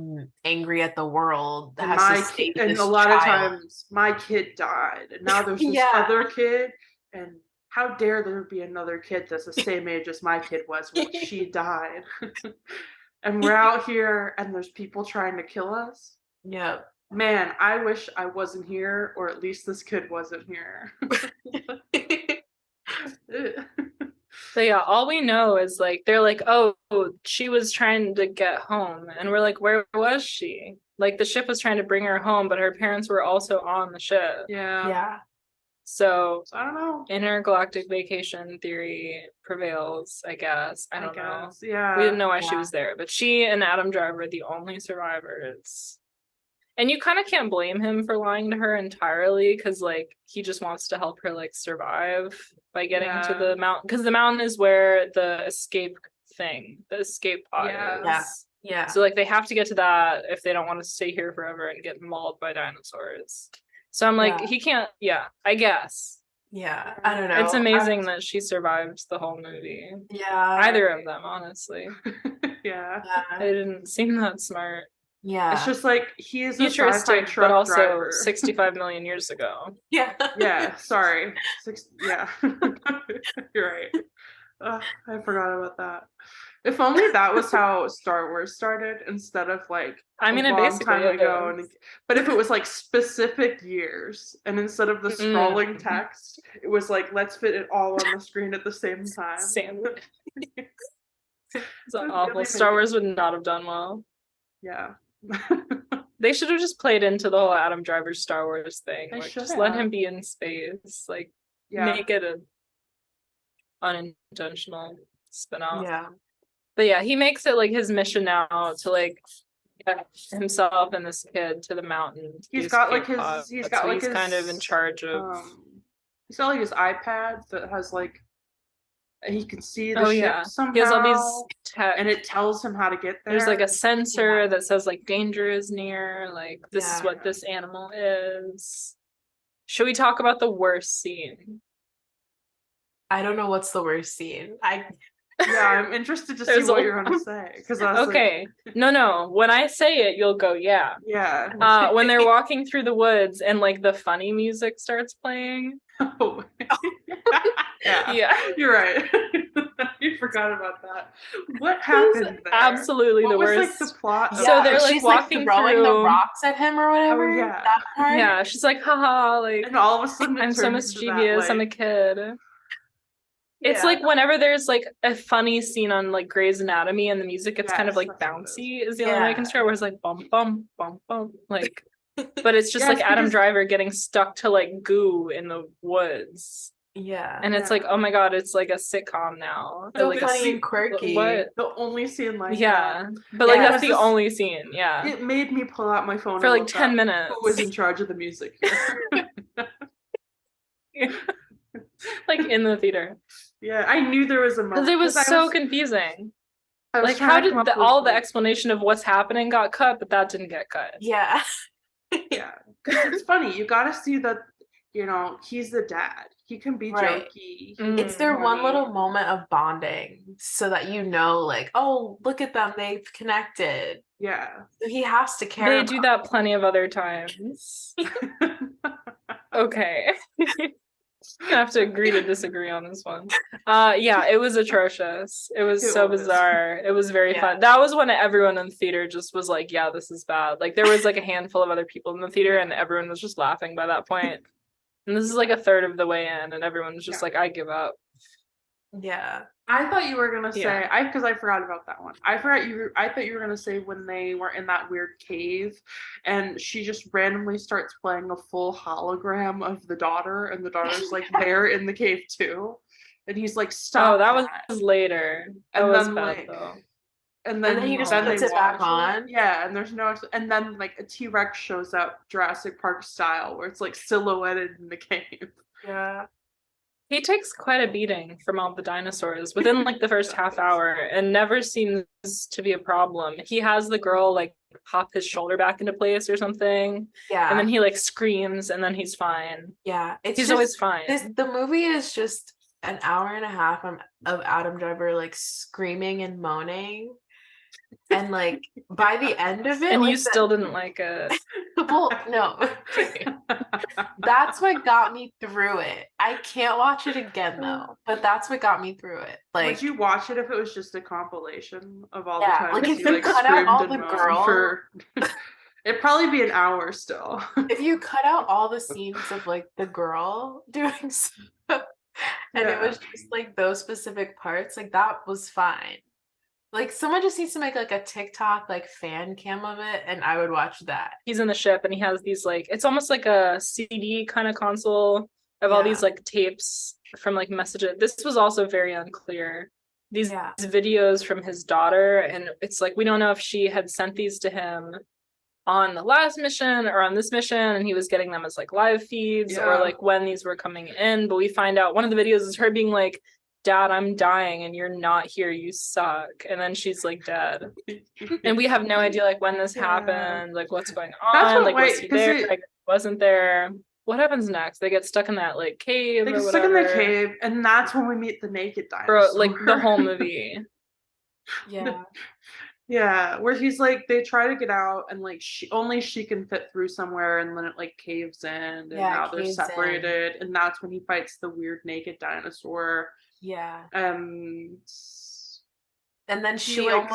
angry at the world. And a lot of times my kid died, and now there's this other kid, and how dare there be another kid that's the same age as my kid was when she died. and we're out here and there's people trying to kill us. Yep. Man, I wish I wasn't here, or at least this kid wasn't here. But yeah, all we know is like they're like, oh, she was trying to get home, and we're like, where was she? Like the ship was trying to bring her home, but her parents were also on the ship. Yeah. So I don't know. Intergalactic vacation theory prevails, I guess. I don't know. Yeah. We didn't know why she was there, but she and Adam Driver are the only survivors. And you kind of can't blame him for lying to her entirely, because like he just wants to help her like survive by getting to the mountain, because the mountain is where the escape pod is. Yeah. So like they have to get to that if they don't want to stay here forever and get mauled by dinosaurs. So I'm like, he can't. Yeah, I guess. Yeah, I don't know. It's amazing that she survived the whole movie. Yeah, either of them, honestly. Yeah, they didn't seem that smart. Yeah, it's just like he is a futuristic, truck but also driver. 65 million years ago. Yeah. Sorry. Yeah, you're right. I forgot about that. If only that was how Star Wars started, instead of like a long time ago. But if it was like specific years, and instead of the scrolling text, it was like, let's fit it all on the screen at the same time. It's awful. Really Star Wars would not have done well. Yeah. They should have just played into the whole Adam Driver Star Wars thing. They like, should just let him be in space. Like, make it an unintentional spin-off. Yeah. But yeah, he makes it like his mission now to like get himself and this kid to the mountain. He's got like his. He's kind of in charge of. He's got like his iPad that has like. He can see the ship somehow. He has all these tech, and it tells him how to get there. There's like a sensor that says like danger is near. Like this is what this animal is. Should we talk about the worst scene? I don't know what's the worst scene. I'm interested to see what you're gonna say, because okay, no. When I say it, you'll go, yeah. When they're walking through the woods and like the funny music starts playing. Oh. Yeah, you're right. You forgot about that. What happened there? Absolutely the worst. Like the plot. So they're like walking throwing through the rocks at him or whatever. Oh, yeah. That part? Yeah, she's like, haha, like, and all of a sudden I'm so mischievous. I'm a kid. It's Yeah. like whenever there's like a funny scene on like Grey's Anatomy and the music gets kind of like bouncy is the only way I can describe it, where it's like bum bum bum bum, like, but it's just like Adam Driver getting stuck to like goo in the woods. Yeah. And it's like, oh my god, it's like a sitcom now. So like funny and quirky. The only scene like that. But like that's the only scene. Yeah. It made me pull out my phone for like 10 minutes. Who was in charge of the music? Like in the theater. Yeah, I knew there was a moment. Because it was so confusing. Like, how did all the explanation of what's happening got cut, but that didn't get cut? Yeah. Yeah. It's funny. You got to see that, you know, he's the dad. He can be jokey. It's their one little moment of bonding so that you know, like, oh, look at them. They've connected. Yeah. So he has to care. They do that plenty of other times. Okay. Gonna have to agree to disagree on this one. Yeah, it was atrocious. It was so bizarre. It was very fun. That was when everyone in the theater just was like, yeah, this is bad. Like there was like a handful of other people in the theater and everyone was just laughing by that point. And this is like a third of the way in and everyone was just like, I give up. Yeah. I thought you were gonna say because I forgot about that one. I thought you were gonna say when they were in that weird cave and she just randomly starts playing a full hologram of the daughter and the daughter's like there in the cave too. And he's like, stop. Oh, that was later. That was bad like, though. And then he just puts it back on. Yeah, and there's no and then like a T-Rex shows up Jurassic Park style where it's like silhouetted in the cave. Yeah. He takes quite a beating from all the dinosaurs within like the first half hour and never seems to be a problem. He has the girl like pop his shoulder back into place or something. Yeah. And then he like screams and then he's fine. Yeah. He's always fine. The movie is just an hour and a half of Adam Driver like screaming and moaning. And like by the end of it, and like, you still didn't like it. Well, no. That's what got me through it. I can't watch it again though, but that's what got me through it. Like, would you watch it if it was just a compilation of all yeah, the like times if you you cut out screamed all and the moaned girl, for it'd probably be an hour still. if you cut out all the scenes of like the girl doing stuff and it was just like those specific parts, like that was fine. Like someone just needs to make like a TikTok like fan cam of it and I would watch that. He's in the ship and he has these like, it's almost like a CD kind of console of all these like tapes from like messages. This was also very unclear. These videos from his daughter, and it's like we don't know if she had sent these to him on the last mission or on this mission and he was getting them as like live feeds or like when these were coming in, but we find out one of the videos is her being like, Dad, I'm dying and you're not here, you suck, and then she's like dead and we have no idea like when this happened, like what's going on, like was he there, like wasn't there, what happens next? They get stuck in that like cave, they get stuck in the cave and that's when we meet the naked dinosaur. Bro, like the whole movie. Yeah, where he's like, they try to get out and like she can fit through somewhere and then it like caves in and now they're separated and that's when he fights the weird naked dinosaur. And then she like,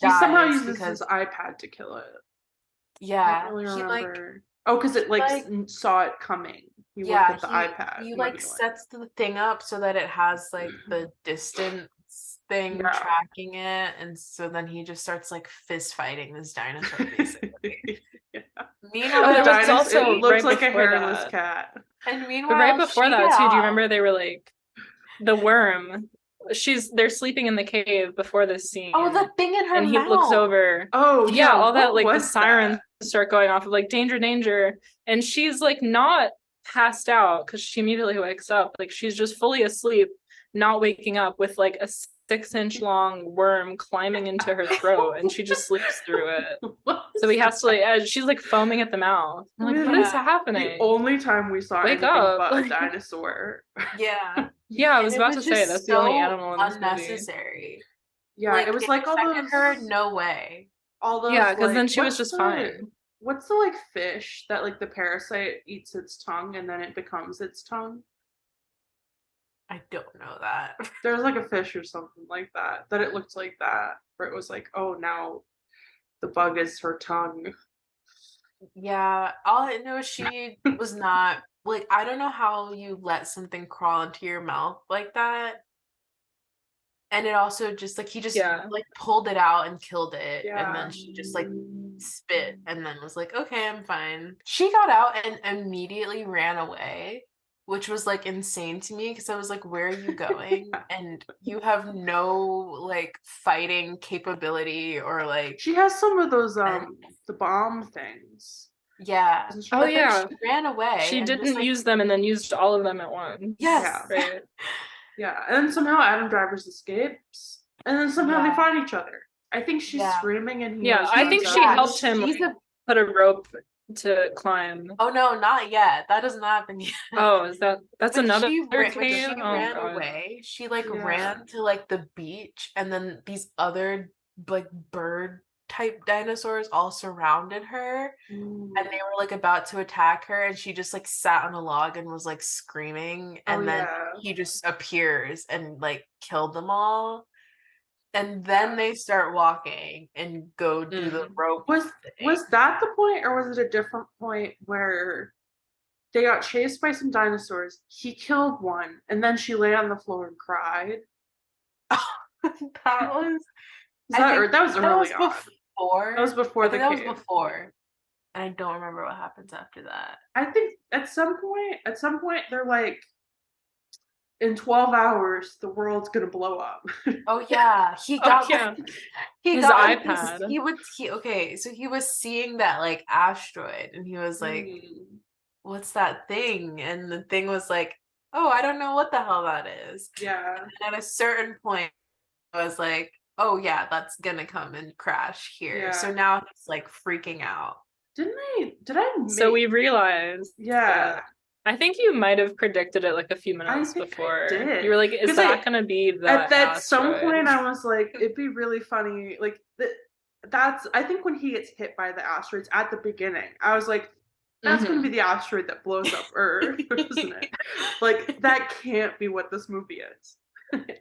he somehow uses his iPad to kill it. I don't really remember. Because it like saw it coming. He looked at the iPad. He like sets the thing up so that it has like the distance thing tracking it, and so then he just starts like fist fighting this dinosaur basically. Meanwhile, the dinosaur looks like a hairless cat. And meanwhile, but right before that too, do you remember they were like the worm? They're sleeping in the cave before this scene. Oh, the thing in her and mouth. He looks over. Oh yeah, all that like the sirens start going off of like danger, danger, and she's like not passed out because she immediately wakes up. Like she's just fully asleep, not waking up with like a 6-inch long worm climbing into her throat and she just sleeps through it. So he has to like she's like foaming at the mouth. I'm like, what is happening? The only time we saw anything but a dinosaur. I was about to say that's the only animal in this unnecessary movie. It was like all those her no way. All those because then she was just fine. What's the like fish that like the parasite eats its tongue and then it becomes its tongue? I don't know that. There's like a fish or something like that it looked like that, where it was like, oh, now the bug is her tongue. Yeah, all I know is she was not like, I don't know how you let something crawl into your mouth like that. And it also just like he just like pulled it out and killed it, and then she just like spit and then was like, okay, I'm fine. She got out and immediately ran away, which was like insane to me because I was like, where are you going? And you have no like fighting capability or like. She has some of those the bomb things. Yeah. Oh yeah. She ran away. She didn't use them and then used all of them at once. Yes. Yeah. Right. Yeah. And then somehow Adam Drivers escapes. And then somehow they find each other. I think she's screaming and I think she helped him put a rope to climb. Oh no, not yet. That doesn't happen yet. Oh, that's but another cave? She ran God. away. She like ran to like the beach, and then these other like bird type dinosaurs all surrounded her, and they were like about to attack her, and she just like sat on a log and was like screaming, and then he just appears and like killed them all. And then they start walking and go do the rope. Was that the point, or was it a different point where they got chased by some dinosaurs? He killed one, and then she lay on the floor and cried. That was that was early on. Before. That was before the cave. That was before. And I don't remember what happens after that. I think at some point they're like, in 12 hours, the world's gonna blow up. Oh yeah, he got his iPad. So he was seeing that like asteroid, and he was like, "What's that thing?" And the thing was like, "Oh, I don't know what the hell that is." Yeah. And at a certain point, I was like, "Oh yeah, that's gonna come and crash here." Yeah. So now he's like freaking out. So we realized. Yeah. I think you might have predicted it like a few minutes before. You were like, is that going to be that at some point I was like, it'd be really funny. Like I think when he gets hit by the asteroids at the beginning, I was like, that's going to be the asteroid that blows up Earth, isn't it? Like, that can't be what this movie is.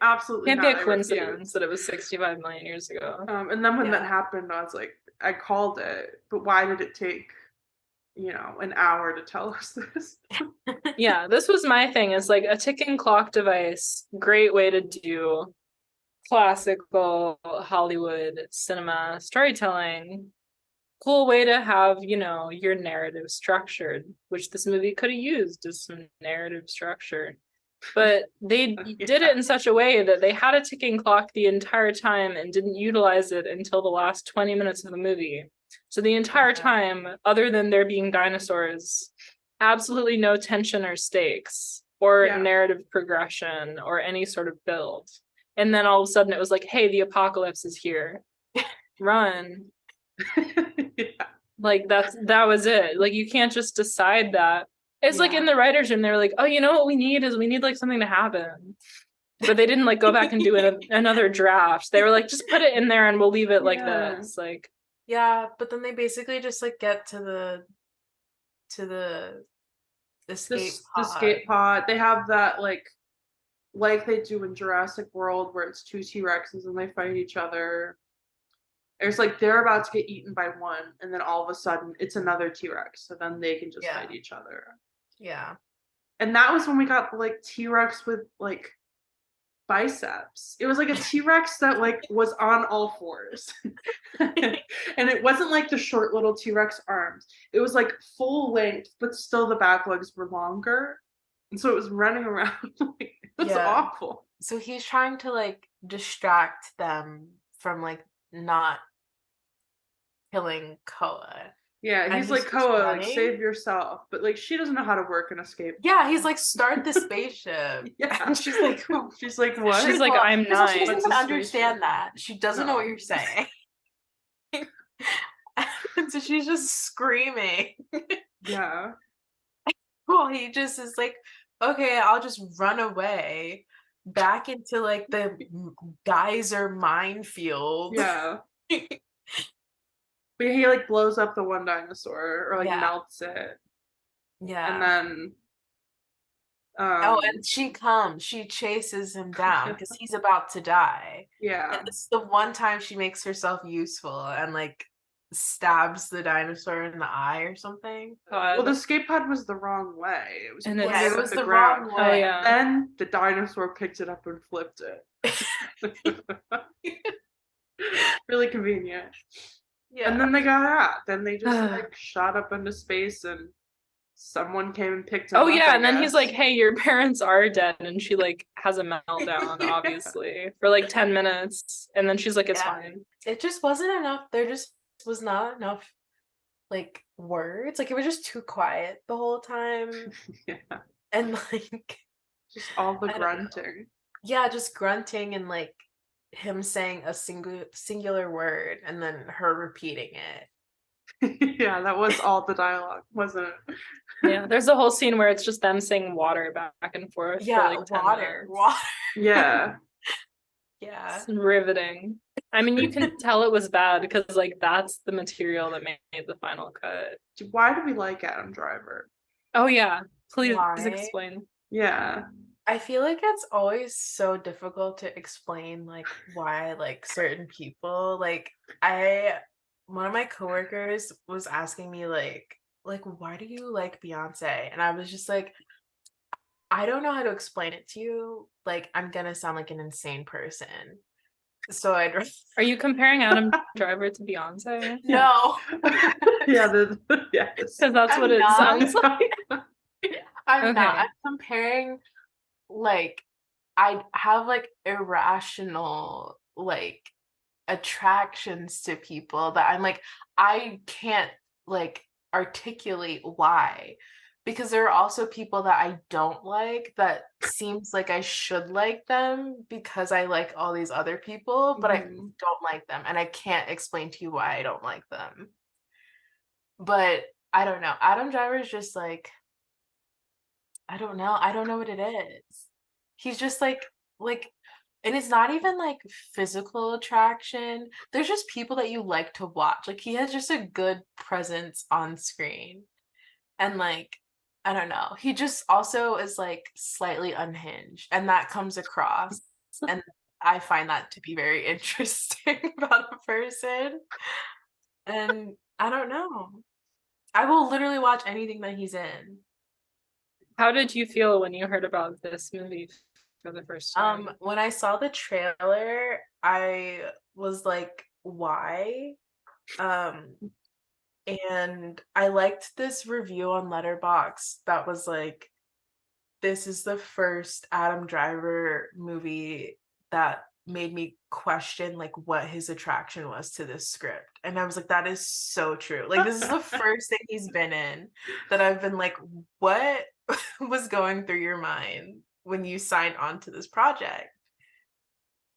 Absolutely can't not. be a coincidence that it was 65 million years ago. And then when that happened, I was like, I called it, but why did it take, an hour to tell us this? Yeah, this was my thing, is like a ticking clock device, great way to do classical Hollywood cinema storytelling. Cool way to have, your narrative structured, which this movie could have used as some narrative structure. But they did it in such a way that they had a ticking clock the entire time and didn't utilize it until the last 20 minutes of the movie. So the entire time, other than there being dinosaurs, absolutely no tension or stakes or narrative progression or any sort of build. And then all of a sudden it was like, hey, the apocalypse is here. Run. Like that was it. Like, you can't just decide that. It's like in the writers' room, they were like, oh, you know what we need like something to happen. But they didn't like go back and do another draft. They were like, just put it in there and we'll leave it like this. Like, but then they basically just like get to the escape pod. They have that like they do in Jurassic World, where it's 2 T-Rexes and they fight each other. It's like they're about to get eaten by one, and then all of a sudden it's another T-Rex, so then they can just fight each other. Yeah. And that was when we got like T-Rex with like biceps. It was like a T-Rex that like was on all fours. And it wasn't like the short little T-Rex arms. It was like full length, but still the back legs were longer. And so it was running around. Like, it was awful. So he's trying to like distract them from like not killing Koa. Yeah, he's like, Koa, like, save yourself. But like, she doesn't know how to work an escape. Yeah, he's like, start the spaceship. And she's like, she's like, what? She's like, I'm 9. She doesn't even understand that. She doesn't know what you're saying. And so she's just screaming. Yeah. Well, he just is like, okay, I'll just run away back into like the geyser minefield. Yeah. But he like blows up the one dinosaur or like melts it. Yeah. And then and she chases him down because he's about to die. Yeah. And it's the one time she makes herself useful and like stabs the dinosaur in the eye or something. Well, the escape pod was the wrong way. It was, it was the wrong way. Then the dinosaur picked it up and flipped it. Really convenient. Yeah. And then they got out. Then they just like shot up into space and someone came and picked him up. And then he's like, hey, your parents are dead. And she like has a meltdown, obviously, for like 10 minutes. And then she's like, it's fine. It just wasn't enough. There just was not enough like words. Like, it was just too quiet the whole time. And like just all the grunting. Yeah, just grunting and like him saying a singular word and then her repeating it. Yeah, that was all the dialogue, wasn't it? Yeah, there's a whole scene where it's just them saying water back and forth for like 10 water. Yeah. Yeah. It's riveting. I mean, you can tell it was bad because like that's the material that made the final cut. Why do we like Adam Driver? Oh yeah, please explain. Yeah. I feel like it's always so difficult to explain like why I like certain people. Like one of my coworkers was asking me like why do you like Beyonce? And I was just like, I don't know how to explain it to you. Like, I'm gonna sound like an insane person. So Are you comparing Adam Driver to Beyonce? No. Yes. Because that's what it sounds like. I'm not. I'm comparing like I have like irrational like attractions to people that I'm like, I can't like articulate why, because there are also people that I don't like that seems like I should like them because I like all these other people, but I don't like them and I can't explain to you why I don't like them. But I don't know. Adam Driver is just like, I don't know what it is. He's just like And it's not even like physical attraction. There's just people that you like to watch. Like he has just a good presence on screen. And like, I don't know. He just also is like slightly unhinged, and that comes across. And I find that to be very interesting about a person. And I don't know. I will literally watch anything that he's in. How did you feel when you heard about this movie for the first time? When I saw the trailer, I was like, why? And I liked this review on Letterboxd that was like, this is the first Adam Driver movie that made me question like what his attraction was to this script. And I was like, that is so true. Like this is the first thing he's been in that I've been like, what was going through your mind when you signed on to this project?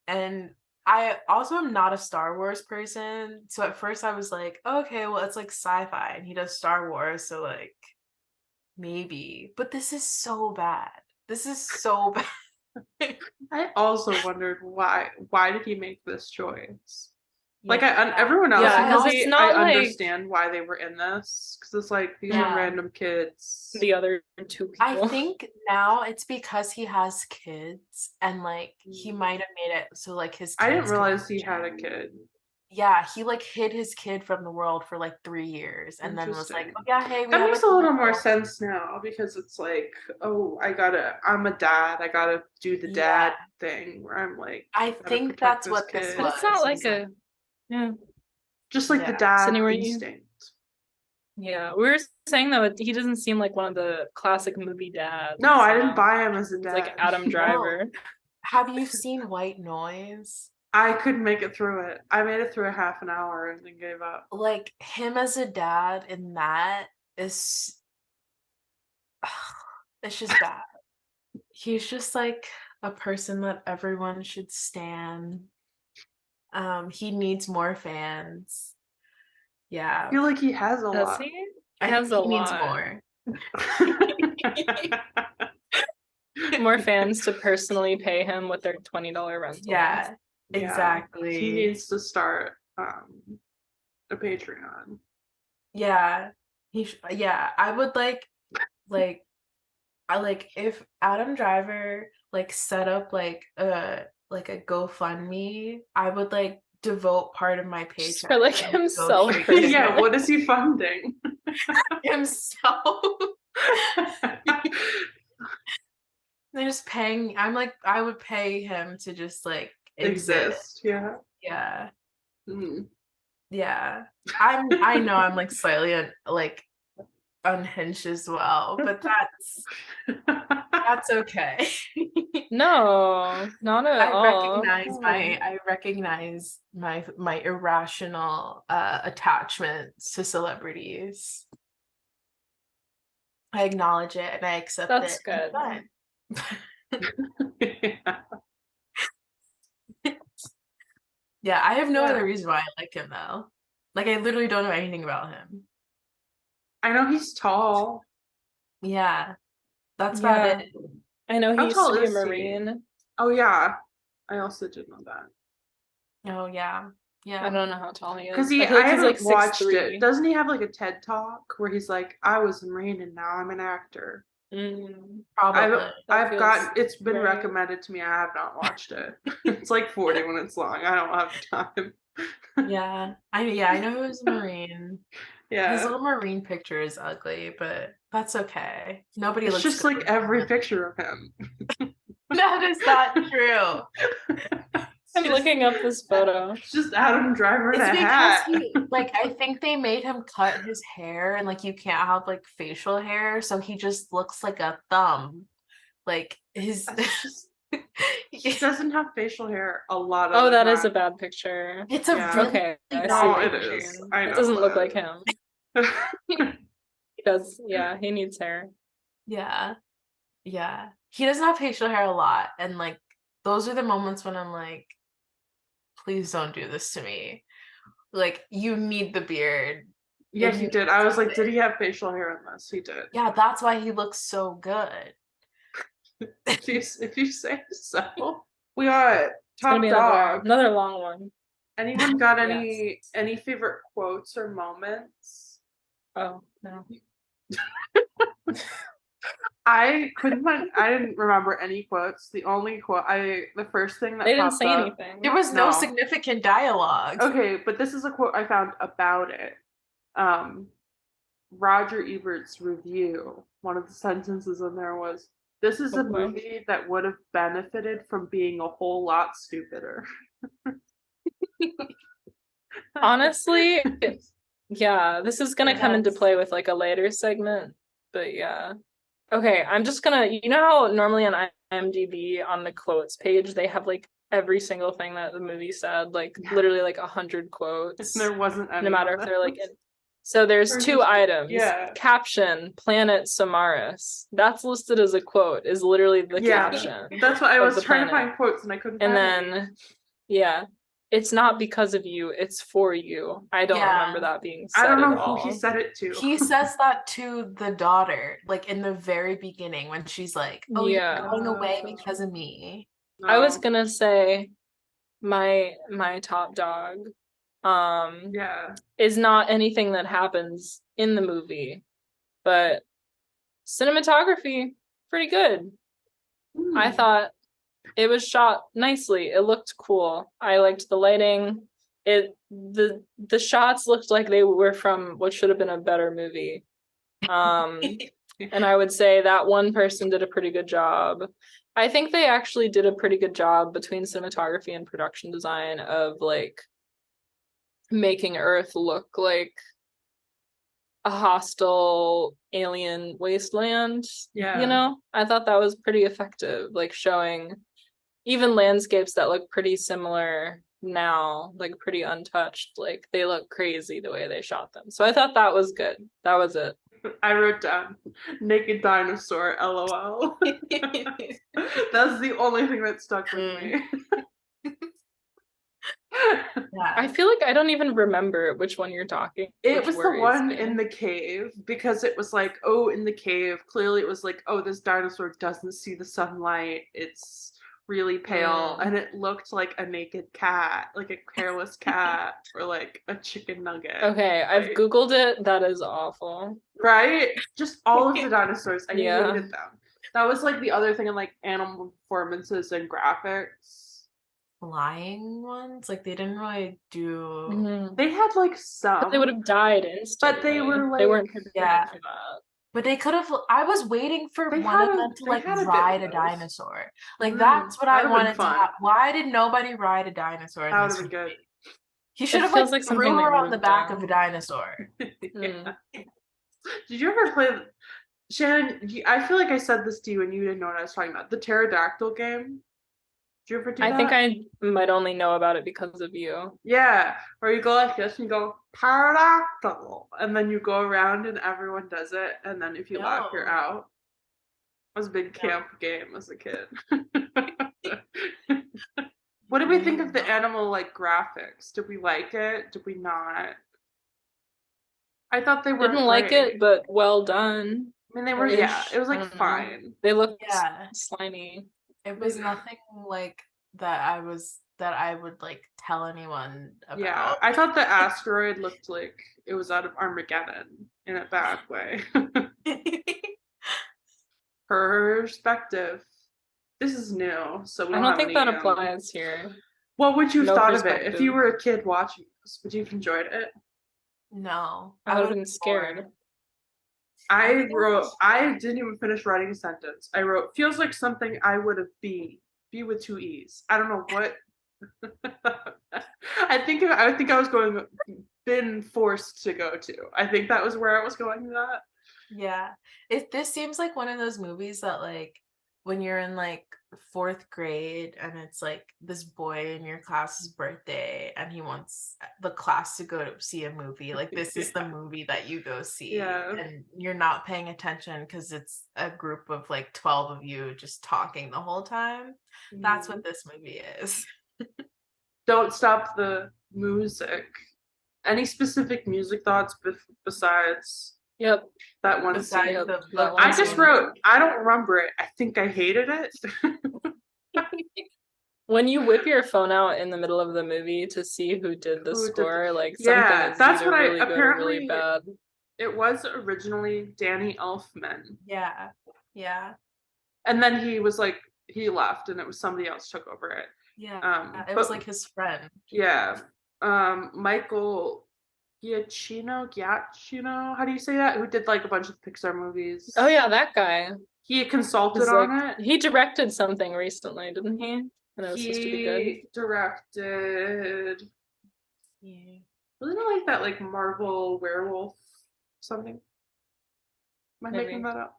And I also am not a Star Wars person. So at first I was like, okay, well, it's like sci-fi and he does Star Wars. So like maybe, but this is so bad. This is so bad. I also wondered why did he make this choice? Like Yeah. everyone else Yeah, in the 'cause movie, it's not I like- understand why they were in this because it's like these Yeah. are random kids. The other two people. I think now it's because he has kids and like he might have made it so like his I didn't kids could realize he watch had a it. kid. Yeah, he like hid his kid from the world for like 3 years and then was like, Interesting. oh yeah, hey, we That have makes a little more kid." sense now because it's like, oh, I'm a dad. I gotta do the dad thing where I'm like, I gotta think protect that's what this kid. But it's not was. like a yeah. Just like the Yeah. dad Sydney, were you- instinct. Yeah, we were saying though he doesn't seem like one of the classic movie dads. No, I didn't buy him as a It's dad. like Adam Driver. Have you seen White Noise? I couldn't make it through it. I made it through a half an hour and then gave up. Like him as a dad in that is it's just bad. He's just like a person that everyone should stan. He needs more fans. Yeah. I feel like he has a Does lot. he? I has think a he needs lot. more. More fans to personally pay him with their $20 rental. Yeah, exactly. He needs to start a Patreon. Yeah. Yeah, I would like I like if Adam Driver like set up like a GoFundMe, I would like devote part of my Just paycheck for like to go himself. straight to Yeah, what is he funding? himself. They're just paying. I would pay him to just like exist. Yeah. Yeah. Mm. Yeah. I know I'm like slightly like unhinged as well, but that's okay. No, not at all. I recognize my irrational attachments to celebrities. I acknowledge it and I accept That's it. good. Fine. Yeah, I have no other reason why I like him though. Like I literally don't know anything about him. I know he's tall. Yeah. That's about it. I know he How used tall to be a is he? Marine. Oh yeah. I also did know that. Oh yeah. Yeah. I don't know how tall he is. Because I feel like I he's haven't like watched 6'3". it. Doesn't he have like a TED talk where he's like, I was a Marine and now I'm an actor? Probably. It's been right. recommended to me. I have not watched it. It's like 40 minutes long. I don't have time. Yeah. I know he was a Marine. Yeah. His little Marine picture is ugly, but that's okay. Nobody It's looks just good like with every that. picture of him. That is not true. I'm looking up this photo. It's just Adam Driver in It's a because hat. I think they made him cut his hair and like you can't have like facial hair, so he just looks like a thumb. Like his He doesn't have facial hair a lot of Oh, the that time. is a bad picture. It's a really Okay. I No, see. it is. I know It doesn't look that. like him. He does. Yeah, he needs hair. Yeah. Yeah. He doesn't have facial hair a lot. And like those are the moments when I'm like, please don't do this to me. Like you need the beard. Yeah, And he you did. I was like, did he have facial hair in this? He did. Yeah, that's why he looks so good. If you say so. We got It's gonna top be dog. another long one. Anyone got Yes. any favorite quotes or moments? Oh no. I didn't remember any quotes. The only quote the first thing that They didn't popped say up. anything. There was no No. significant dialogue. Okay, but this is a quote I found about it. Roger Ebert's review, one of the sentences in there was, "This is a movie that would have benefited from being a whole lot stupider." Honestly, yeah, this is gonna come into play with like a later segment, but yeah. Okay, I'm just gonna, you know how normally on IMDb on the quotes page they have like every single thing that the movie said, like literally like 100 quotes. There wasn't any. No matter if they're like so there's two items. Yeah. Caption, Planet Samaris. That's listed as a quote, is literally the caption. That's what I was trying to find quotes and I couldn't find any. Yeah. It's not because of you, it's for you. I don't remember that being said. I don't know at all. who he said it to. He says that to the daughter, like in the very beginning when she's like, "Oh, you're going away because of me." I was gonna say my top dog is not anything that happens in the movie, but cinematography pretty good. I thought it was shot nicely. It looked cool. I liked the lighting. The shots looked like they were from what should have been a better movie. And I would say that one person did a pretty good job. I think they actually did a pretty good job between cinematography and production design of like making Earth look like a hostile alien wasteland. Yeah. You know, I thought that was pretty effective, like showing even landscapes that look pretty similar now, like pretty untouched, like they look crazy the way they shot them. So I thought that was good. That was it. I wrote down naked dinosaur, LOL. That's the only thing that stuck with me. I feel like I don't even remember which one you're talking. It was the one in the cave, because it was like, oh, in the cave, clearly it was like, oh, this dinosaur doesn't see the sunlight. It's really pale, and it looked like a naked cat, like a hairless cat, or like a chicken nugget. Okay, I've Googled it. That is awful. Right? Just all of the dinosaurs. I hated them. That was like the other thing in like animal performances and graphics. Flying ones, like they didn't really do. They had like some. But they would have died instantly. But they were like, they weren't prepared for that. But they could have. I was waiting for one of them to like ride a dinosaur. Like that's what I wanted to have. Why did nobody ride a dinosaur? That would have been good. He should have like threw her on the back of a dinosaur. Did you ever play, Shannon? I feel like I said this to you and you didn't know what I was talking about. The pterodactyl game. Did you ever do that? I think I might only know about it because of you. Yeah, where you go like this and you go pterodactyl, and then you go around and everyone does it, and then if you laugh, you're out. It was a big camp game as a kid. What did we think of the animal like graphics? Did we like it? Did we not? I thought they were. Didn't like it, but well done. I mean, they were. Yeah, it was like fine. They looked slimy. It was nothing like that I would like tell anyone about. Yeah, I thought the asteroid looked like it was out of Armageddon in a bad way. Perspective. This is new, so we I don't think that applies here. What would you have thought of it if you were a kid watching this? Would you have enjoyed it? No, I would have been scared. I didn't even finish writing a sentence. I wrote, feels like something I would have be with two E's. I don't know what. I think I was going, been forced to go to. I think that was where I was going with that. Yeah. This seems like one of those movies that like when you're in like 4th grade and it's like this boy in your class's birthday and he wants the class to go to see a movie, like this is the movie that you go see, and you're not paying attention because it's a group of like 12 of you just talking the whole time. That's what this movie is. Don't stop the music. Any specific music thoughts besides that one scene? I just wrote, I don't remember it. I think I hated it. When you whip your phone out in the middle of the movie to see who did the score, like something is that's either what really good or really apparently bad. it was originally Danny Elfman. Yeah. Yeah. And then he was like he left and it was somebody else took over it. Yeah. It was like his friend. Yeah. Michael Giacchino, how do you say that? Who did like a bunch of Pixar movies. Oh yeah, that guy. He consulted on it. He directed something recently, didn't he? And it was supposed to be good. He directed Wasn't it like that like Marvel werewolf something? Am I making that up?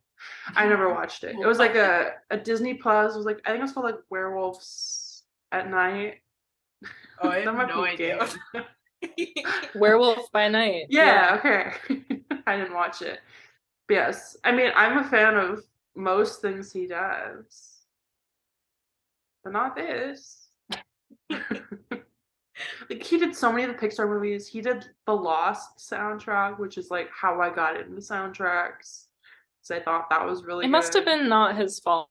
I never watched it. It was like a Disney Plus. It was like I think it was called like Werewolves at Night. Oh, I have no idea. Werewolf by Night. Yeah, okay. I didn't watch it. But yes. I mean, I'm a fan of most things he does. But not this. Like he did so many of the Pixar movies. He did the Lost soundtrack, which is like how I got into soundtracks. So I thought that was really It must have been not his fault.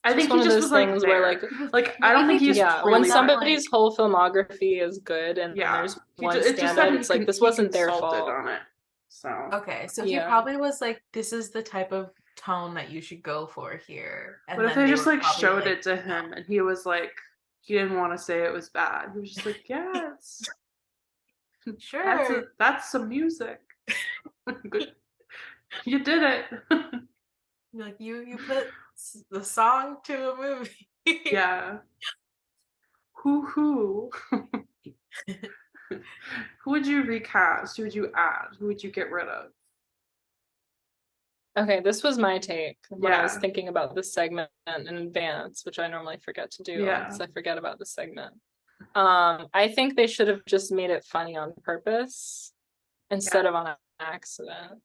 I think he just was things like where like I don't think he's when somebody's whole filmography is good and there's one standout, it's like this wasn't their fault on it. So okay, so he probably was like, this is the type of tone that you should go for here. And what if they just like showed it to him and he was like, he didn't want to say it was bad. He was just like, yes, sure, that's some music. You did it. Like you put the song to a movie. Yeah. Who would you recast? Who would you add? Who would you get rid of? Okay, this was my take when I was thinking about this segment in advance, which I normally forget to do because I forget about the segment. I think they should have just made it funny on purpose instead of on accident.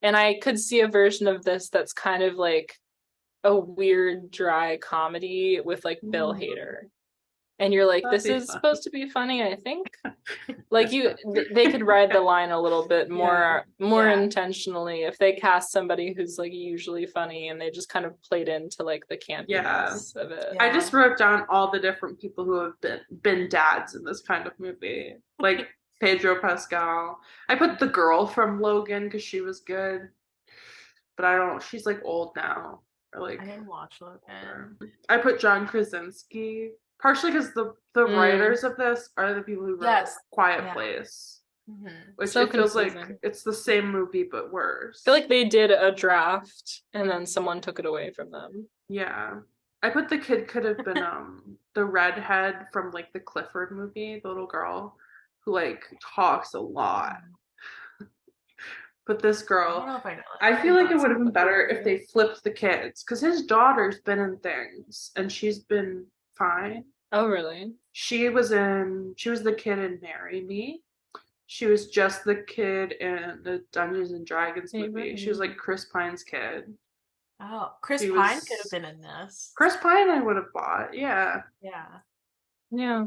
And I could see a version of this that's kind of like a weird, dry comedy with like Bill Hader. And you're like, this is supposed to be funny, I think. Like they could ride the line a little bit more intentionally if they cast somebody who's like usually funny and they just kind of played into like the campiness of it. I just wrote down all the different people who have been dads in this kind of movie. Like Pedro Pascal. I put the girl from Logan because she was good. But she's like old now. Or like I didn't watch Logan. I put John Krasinski. Partially because the writers of this are the people who wrote Quiet Place. Which so it feels like it's the same movie but worse. I feel like they did a draft and then someone took it away from them. Yeah. I put the kid could have been the redhead from like the Clifford movie, the little girl who like talks a lot. But this girl, I feel like it would have been better if they flipped the kids because his daughter's been in things and she's been fine. Oh, really? She was the kid in Marry Me. She was just the kid in the Dungeons and Dragons movie. She was like Chris Pine's kid. Oh, Chris Pine could have been in this. Chris Pine I would have bought, yeah. Yeah.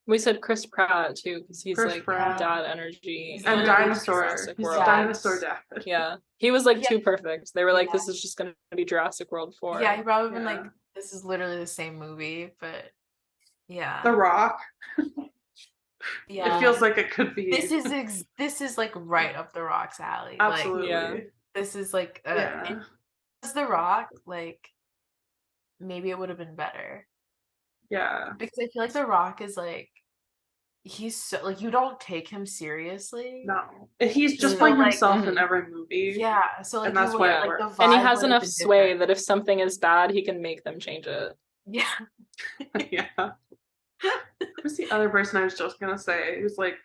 We said Chris Pratt too, because he's Chris like Pratt. Dad energy. And dinosaur. He's dinosaur dad. Yeah. He was like too perfect. They were like, this is just gonna be Jurassic World 4. Yeah, he probably been like, this is literally the same movie, but The Rock. It feels like it could be. This is like right up The Rock's alley. Absolutely. Like, this is like The Rock, like maybe it would have been better. Yeah. Because I feel like The Rock is like he's so like you don't take him seriously. No. He's just playing himself in every movie. Yeah. So like and that's why like, the and he has enough sway that if something is bad, he can make them change it. Yeah. Yeah. Who's the other person I was just gonna say? Who's like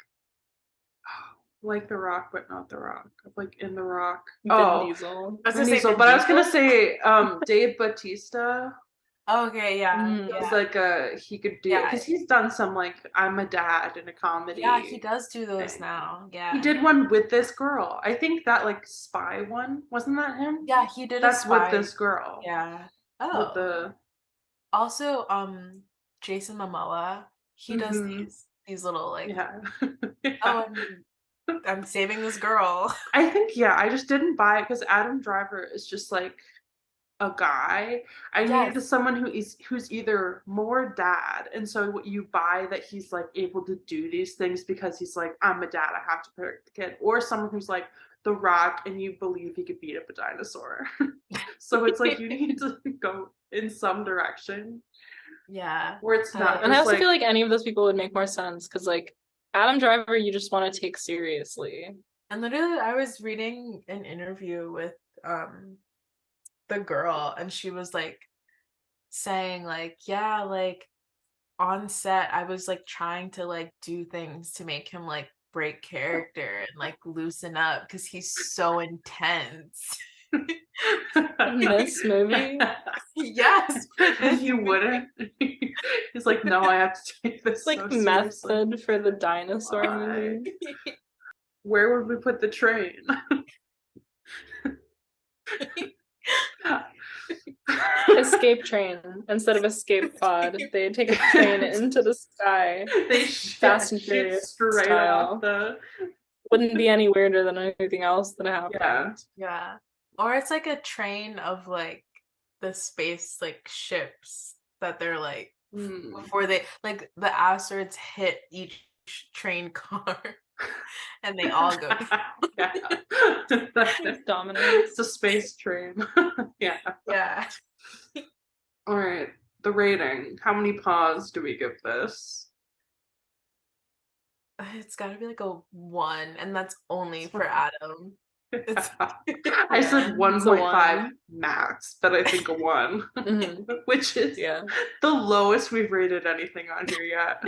The Rock, but not The Rock. Like in The Rock. Vin Diesel. Vin Diesel. But I was gonna say Dave Bautista. Okay, yeah. It's like he could do because he's done some like I'm a Dad in a comedy. Yeah, he does do those now. Yeah. He did one with this girl. I think that like spy one, wasn't that him? Yeah, he did That's with this girl. Yeah. Oh. Also, Jason Momoa, he does these little like I'm saving this girl. I think I just didn't buy it because Adam Driver is just like a guy. I need someone who's either more dad, and so you buy that he's like able to do these things because he's like, I'm a dad, I have to protect the kid, or someone who's like The Rock and you believe he could beat up a dinosaur. So it's like you need to go in some direction. Yeah. Where it's not. And I also feel like any of those people would make more sense because like Adam Driver, you just want to take seriously. And literally, I was reading an interview with the girl, and she was like saying like, yeah, like on set, I was like trying to like do things to make him like break character and like loosen up because he's so intense. In this movie? Yes. But you wouldn't. He's like, no, I have to take this like so method seriously. for the dinosaur movie. Where would we put the train? Escape train instead of escape pod. They take a train into the sky. They Fast and Furious straight style. off the. Wouldn't be any weirder than anything else that happened. Yeah. Or it's like a train of like the space like ships that they're like before they like the asteroids hit each train car and they all go dominant. It's a space train. Yeah. All right, the rating. How many paws do we give this? It's got to be like a 1, and that's only for Adam. I said 1.5 max, but I think a 1, which is the lowest we've rated anything on here yet.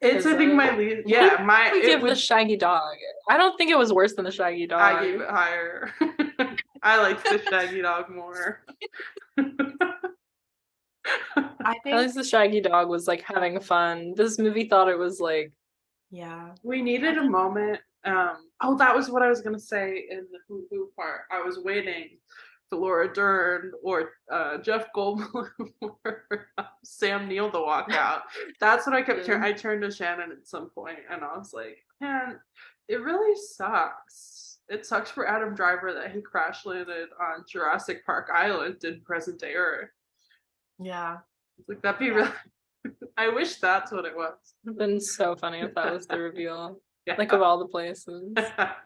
It's I think my least. Yeah, we give the Shaggy Dog. I don't think it was worse than the Shaggy Dog. I gave it higher. I like the Shaggy Dog more. I think at least the Shaggy Dog was like having fun. This movie thought it was like, we needed a moment. Oh, that was what I was gonna say in the Who part. I was waiting for Laura Dern or Jeff Goldblum or Sam Neill to walk out. That's what I kept hearing. I turned to Shannon at some point and I was like, man, it really sucks. It sucks for Adam Driver that he crash landed on Jurassic Park Island in present day Earth. Yeah. Like that'd be really I wish that's what it was. It'd been so funny if that was the reveal. Like of all the places. But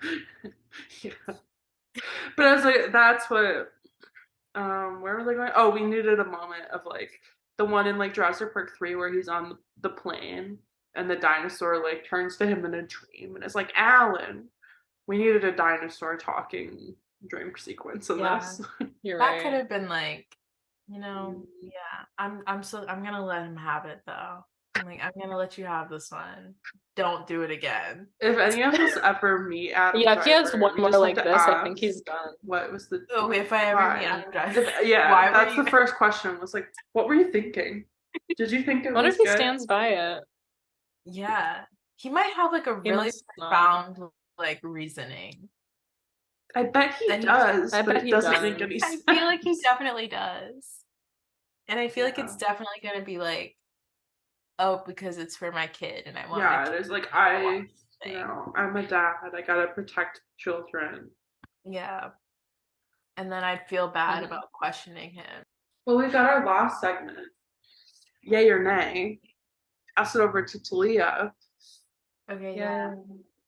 I was like, that's what where was I going? Oh, we needed a moment of like the one in like Jurassic Park 3 where he's on the plane and the dinosaur like turns to him in a dream and it's like, Alan. We needed a dinosaur talking dream sequence in this. You're that right. could have been like, you know, I'm gonna let him have it though. I'm like, I'm gonna let you have this one. Don't do it again. If any of us ever meet Adam Driver, if he has one more like this, I think he's done. What was the if I ever meet Adam Driver? That's the first question. Was like, what were you thinking? Did you think it was What if he good? stands by it? Yeah. He might have like a really profound like reasoning. I bet he does. I bet it doesn't make any sense. I feel like he definitely does. And I feel like it's definitely gonna be like, oh, because it's for my kid and I want it is like I'm a dad. I gotta protect children. Yeah. And then I'd feel bad about questioning him. Well, we've got our last segment. Yay or nay. Pass it over to Taliyah. Okay, yeah.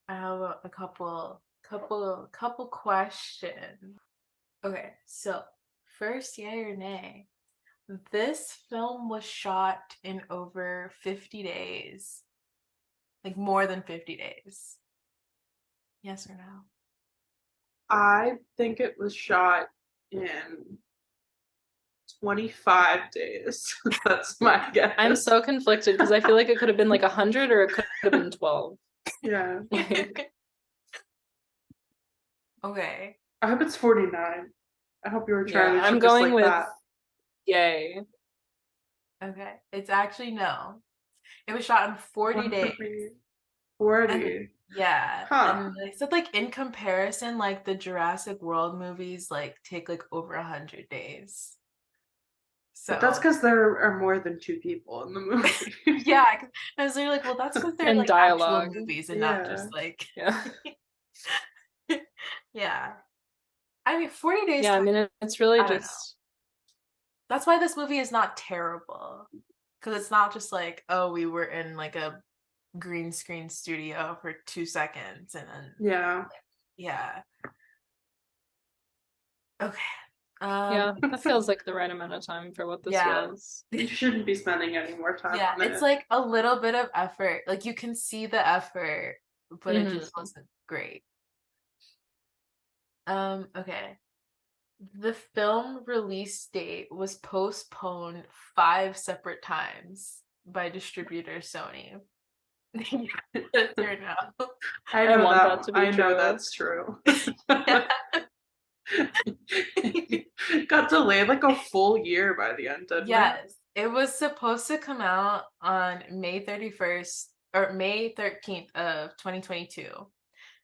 I have a couple questions. Okay, so first, yay or nay. This film was shot in over 50 days. Like more than 50 days. Yes or no? I think it was shot in 25 days. That's my guess. I'm so conflicted because I feel like it could have been like 100 or it could have been 12. Yeah. Okay. I hope it's 49. I hope you were trying to I'm going like with that. Yay. Okay. It's actually no. It was shot in 40 days. 40. And, yeah. Huh. And they said like in comparison, like the Jurassic World movies like take like over 100 days. So but that's because there are more than 2 people in the movie. Yeah. I was like, well, that's because they're like dialogue. actual movies and not just like yeah. yeah. I mean, 40 Days. Yeah, I mean, it's really just. That's why this movie is not terrible, because it's not just like, oh, we were in like a green screen studio for 2 seconds and then yeah. Okay. Yeah, that feels like the right amount of time for what this was. You shouldn't be spending any more time on it. It's like a little bit of effort. Like you can see the effort, but it just wasn't great. Okay. The film release date was postponed 5 separate times by distributor Sony. I want that to be true. I know that's true. Got delayed like a full year by the end, didn't it? It was supposed to come out on May 31st or May 13th of 2022,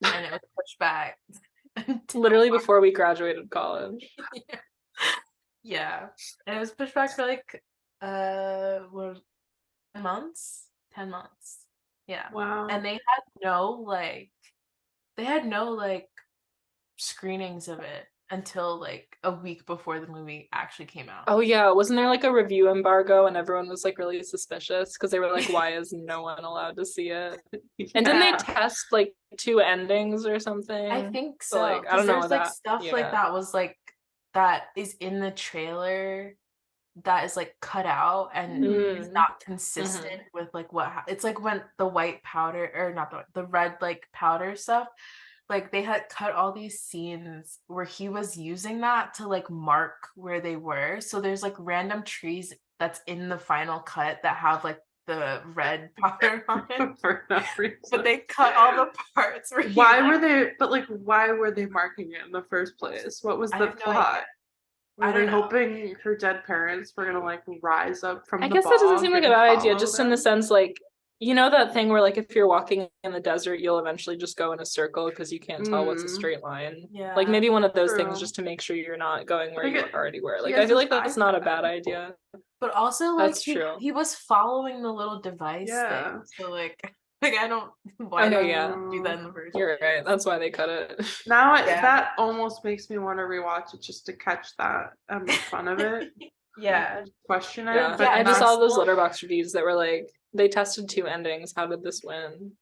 and it was pushed back. Literally before we graduated college. Yeah. And it was pushed back for like 10 months. Yeah. Wow. And they had no screenings of it until like a week before the movie actually came out. Oh yeah, wasn't there like a review embargo and everyone was like really suspicious because they were like, why is no one allowed to see it? And didn't they test like 2 endings or something? I think so. Like, I don't know there's like stuff like that was like that is in the trailer that is like cut out and is not consistent with like it's like when the white powder or not the red like powder stuff. Like they had cut all these scenes where he was using that to like mark where they were. So there's like random trees that's in the final cut that have like the red powder on it for no reason. But they cut all the parts where why were they marking it in the first place? What was the plot? Were they hoping her dead parents were gonna like rise up from the bog? I guess that doesn't seem like a bad idea, just in the sense like, you know that thing where like if you're walking in the desert you'll eventually just go in a circle because you can't tell what's a straight line. Like maybe one of those things just to make sure you're not going where you already were. Like I feel like that's not a bad idea. But also like that's true. He was following the little device thing. So like I don't why do that in the first You're right. That's why they cut it. Now that almost makes me want to rewatch it just to catch that and make fun of it. Question it. Yeah. But I just saw those Letterboxd reviews that were like, they tested 2 endings. How did this win?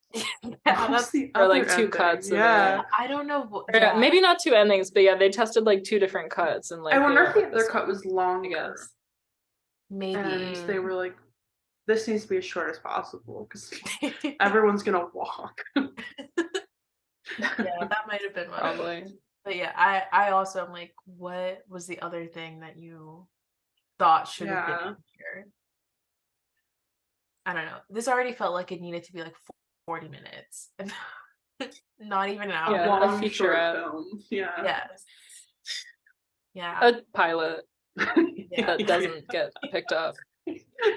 Or like 2 cuts. I don't know. Maybe not 2 endings, but they tested like 2 different cuts. And like, I wonder if the other cut was longer. Maybe. And they were like, this needs to be as short as possible because everyone's gonna walk. That might have been one. Probably. But I also am like, what was the other thing that you thought should have been here? I don't know. This already felt like it needed to be like 40 minutes. Not even an hour. A featurette film. A pilot that doesn't get picked up.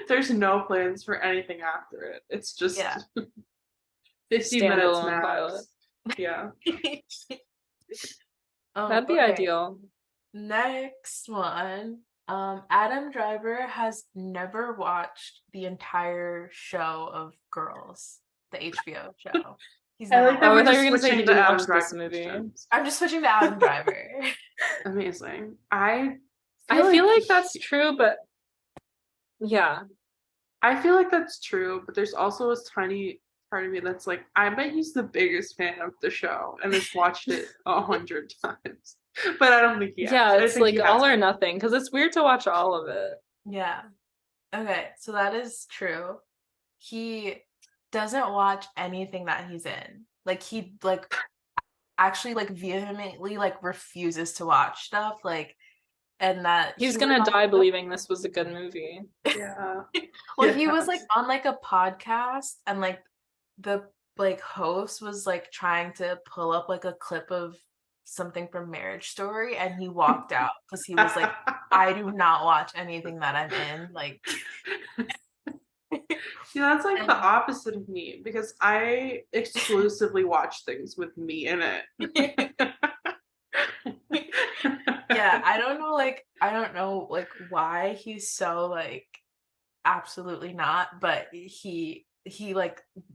There's no plans for anything after it. It's just 50 minutes max. Pilot. Yeah. That'd be ideal. Next one. Adam Driver has never watched the entire show of Girls, the HBO show. He's I like that I thought you were going to say you didn't watch this movie. I'm just switching to Adam Driver. Amazing. I feel like that's true, but I feel like that's true, but there's also a tiny part of me that's like, I bet he's the biggest fan of the show and has watched it 100 times. But I don't think he has. Yeah, it's like all or nothing because it's weird to watch all of it. Yeah. Okay, so that is true. He doesn't watch anything that he's in. Like he actually vehemently refuses to watch stuff and that he's gonna die believing this was a good movie. Yeah. Well, he was on a podcast and the host was trying to pull up a clip of something from Marriage Story and he walked out because he was like, I do not watch anything that I'm in. See, that's the opposite of me because I exclusively watch things with me in it. I don't know why he's so absolutely not, but he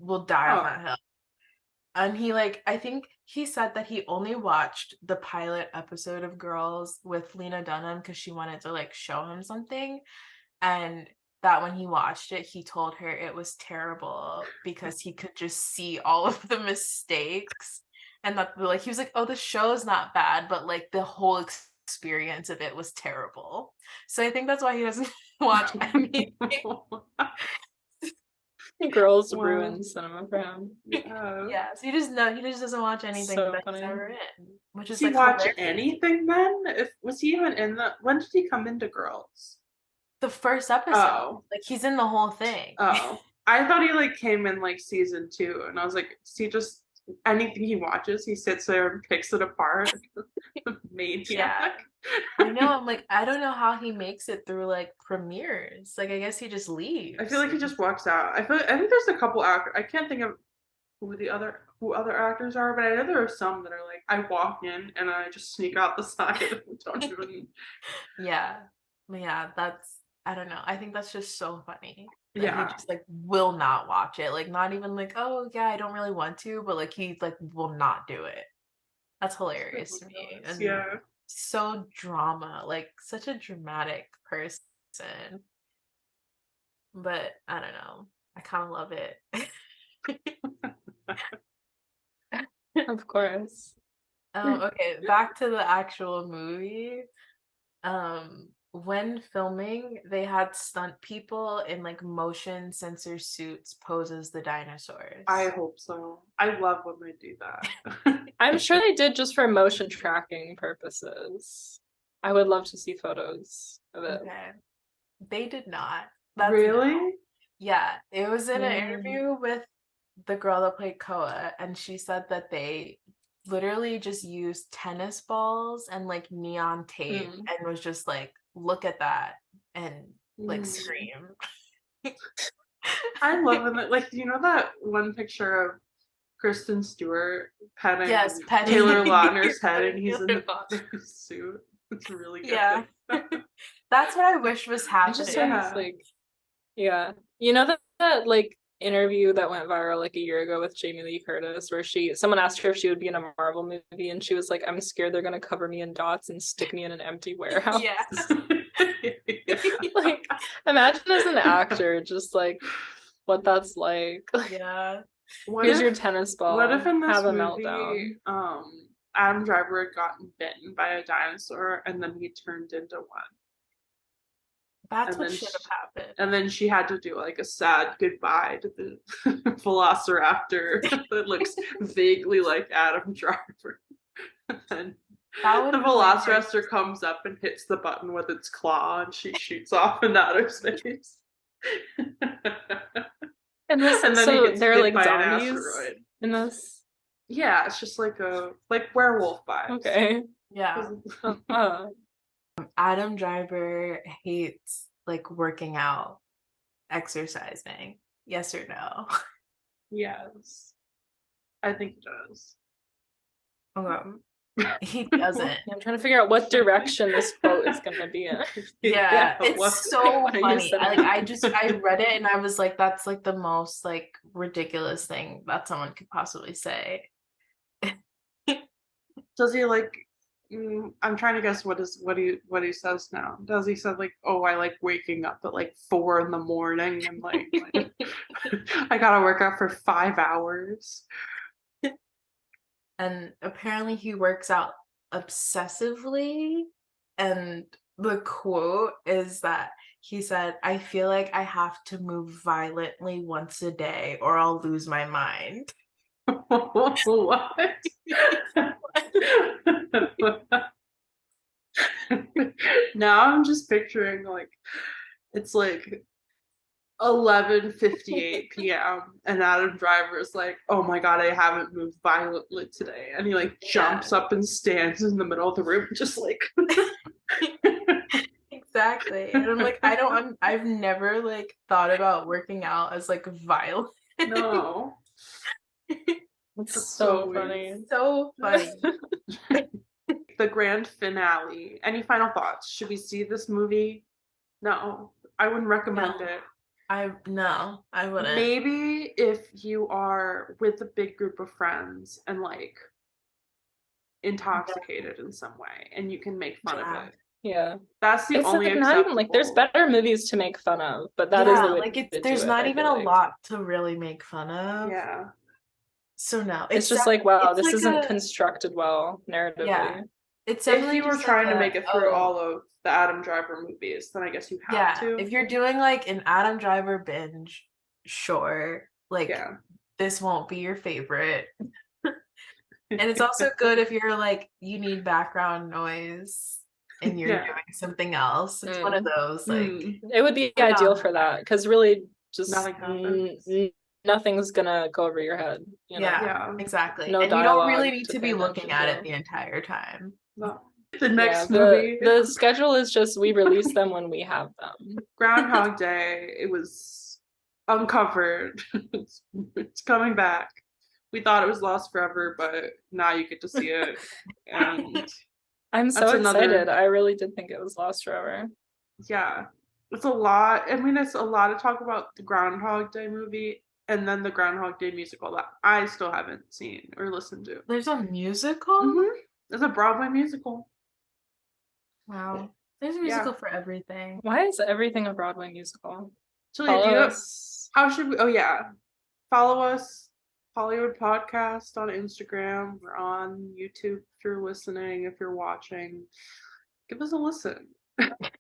will die on that hill. And he I think he said that he only watched the pilot episode of Girls with Lena Dunham because she wanted to show him something. And that when he watched it, he told her it was terrible because he could just see all of the mistakes. And that he was like, oh, the show's not bad, but the whole experience of it was terrible. So I think that's why he doesn't watch anything. Girls ruin cinema for him. Yeah, so he just doesn't watch anything So that funny. he's ever in. Which Does is he watch hilarious. anything then? Was he even in when did he come into Girls? The first episode. Oh. He's in the whole thing. Oh. I thought he came in season 2, and I was like, is he just anything he watches, he sits there and picks it apart? Maniac. Yeah. I know. I'm I don't know how he makes it through premieres. I guess he just leaves. I feel like he just walks out. I think there's a couple actors. I can't think of who other actors are, but I know there are some that are I walk in and I just sneak out the side and don't even. Yeah. That's, I don't know. I think that's just so funny. Yeah. He just will not watch it. Not even oh yeah, I don't really want to, but he will not do it. That's hilarious to me. And yeah. So drama, such a dramatic person. But I don't know. I kind of love it. Of course. Okay, back to the actual movie. When filming, they had stunt people in motion sensor suits pose as the dinosaurs. I hope so. I love when they do that. I'm sure they did just for motion tracking purposes. I would love to see photos of it. Okay. They did not. Really? Yeah, it was in an interview with the girl that played Koa, and she said that they literally just used tennis balls and neon tape and was just look at that and scream. I love it. You know that one picture of Kristen Stewart petting Taylor Lautner's head and he's in the suit? It's really good. Yeah. That's what I wish was happening. Yeah. You know that interview that went viral a year ago with Jamie Lee Curtis where someone asked her if she would be in a Marvel movie and she was like, I'm scared they're gonna cover me in dots and stick me in an empty warehouse. Yeah. Imagine as an actor just what that's like. Yeah. Here's your tennis ball. What if in this have a movie, meltdown? Adam Driver had gotten bitten by a dinosaur and then he turned into one? That's what should have happened. And then she had to do a sad goodbye to the velociraptor that looks vaguely like Adam Driver. And the velociraptor comes up and hits the button with its claw and she shoots off into outer space. And then so they're zombies in this? Yeah, it's just werewolf vibes. Okay. Yeah. Adam Driver hates working out, exercising. Yes or no? Yes. I think he does. He doesn't. I'm trying to figure out what direction this quote is going to be in. Yeah, it's so funny. I read it and I was like, that's the most ridiculous thing that someone could possibly say. Does he I'm trying to guess what he says now. Does he say oh, I like waking up at 4 a.m. and I gotta work out for 5 hours? And apparently he works out obsessively, and the quote is that he said, I feel like I have to move violently once a day or I'll lose my mind. What? Now I'm just picturing it's 11:58 p.m. and Adam Driver's oh my god, I haven't moved violently today, and he jumps up and stands in the middle of the room just Exactly. And I'm I've never thought about working out as violent. No. It's so funny. So funny. The grand finale. Any final thoughts? Should we see this movie? No, I wouldn't recommend it. No, I wouldn't. Maybe if you are with a big group of friends and like intoxicated in some way and you can make fun of it. Yeah. That's the It's only like not even like there's acceptable. better movies to make fun of, but that is the way like to do there's it, not I even feel a like. lot to really make fun of. Yeah. So no, It's just like, wow, this like isn't constructed well narratively. Yeah. It's If definitely you were just trying like to make it through all of the Adam Driver movies, then I guess you have to. if you're doing like an Adam Driver binge, sure, like Yeah. this won't be your favorite. And it's also good if you're like you need background noise and you're Yeah. doing something else. It's one of those like it would be ideal for that because really just nothing happens. Nothing's gonna go over your head. You know? Yeah, exactly. No and you don't really dialogue need to to pay be looking attention at to. it the entire time. No. The next Yeah, movie. The schedule is just we release them when we have them. Groundhog Day. It was uncovered. It's coming back. We thought it was lost forever, but now you get to see it. And I'm so that's excited. I really did think it was lost forever. Yeah. It's a lot. I mean, it's a lot to talk about the Groundhog Day movie and then the Groundhog Day musical that I still haven't seen or listened to. There's a musical? Mm-hmm. There's a Broadway musical. Wow. There's a musical for everything. Why is everything a Broadway musical? How should we? Oh, yeah. Follow us, Pawlywood Pawdcast on Instagram. We're on YouTube if you're listening, if you're watching. Give us a listen.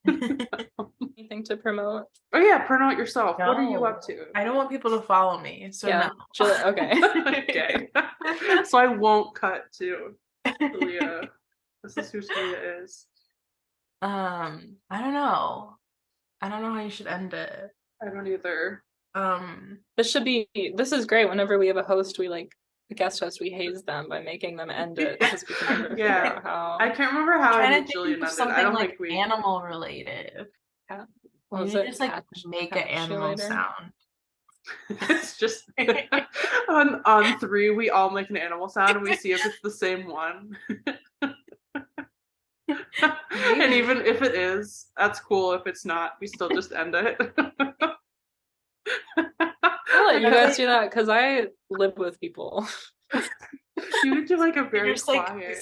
Anything to promote? Oh, yeah. Promote yourself. No. What are you up to? I don't want people to follow me. So yeah. no. Okay. Okay. So I won't cut to Taliyah. This is who Taliyah is. I don't know. I don't know how you should end it. I don't either. This is great. Whenever we have a host, we like a guest host, we haze them by making them end it because we can never figure out how. I can't remember how I made Jillian ended. I don't think we animal related. Yeah. Well, you just like make an animal sound. It's just on 3 we all make an animal sound and we see if it's the same one. And even if it is, that's cool. If it's not, we still just end it. I'll let you guys do that because I live with people. You would do like a very quiet.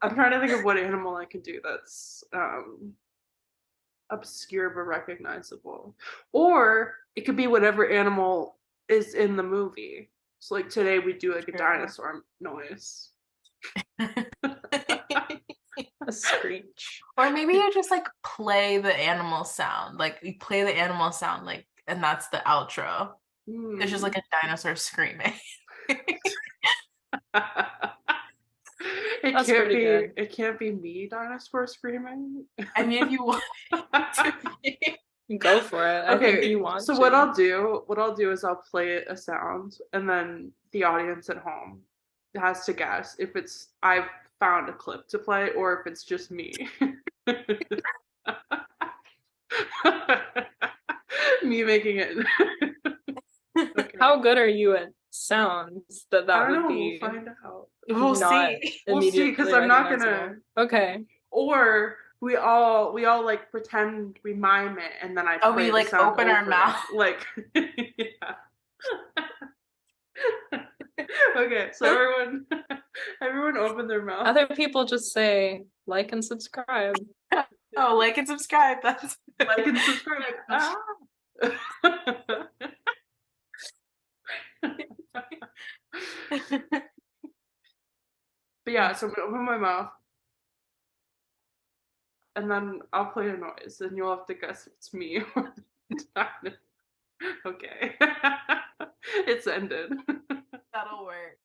I'm trying to think of what animal I can do that's obscure but recognizable. Or it could be whatever animal is in the movie. So like today we do like a dinosaur noise. A screech. Or maybe you just like play the animal sound. Like you play the animal sound like and that's the outro. It's just like a dinosaur screaming. It can't be me dinosaur screaming. I mean if you want to be. Go for it. I think you want so to. what I'll do is I'll play a sound and then the audience at home has to guess if it's I've found a clip to play or if it's just me. Me making it. Okay. How good are you at sounds that would be? We'll find out. We'll see. We'll see because I'm not gonna. Okay. Or we all like pretend we mime it and then I. Oh, we like open our mouth. Like. Yeah. Okay, so everyone open their mouth. Other people just say like and subscribe. Oh, like and subscribe. That's like and subscribe. Ah. But yeah, so I'm gonna open my mouth and then I'll play a noise and you'll have to guess if it's me or the Okay. It's ended. That'll work.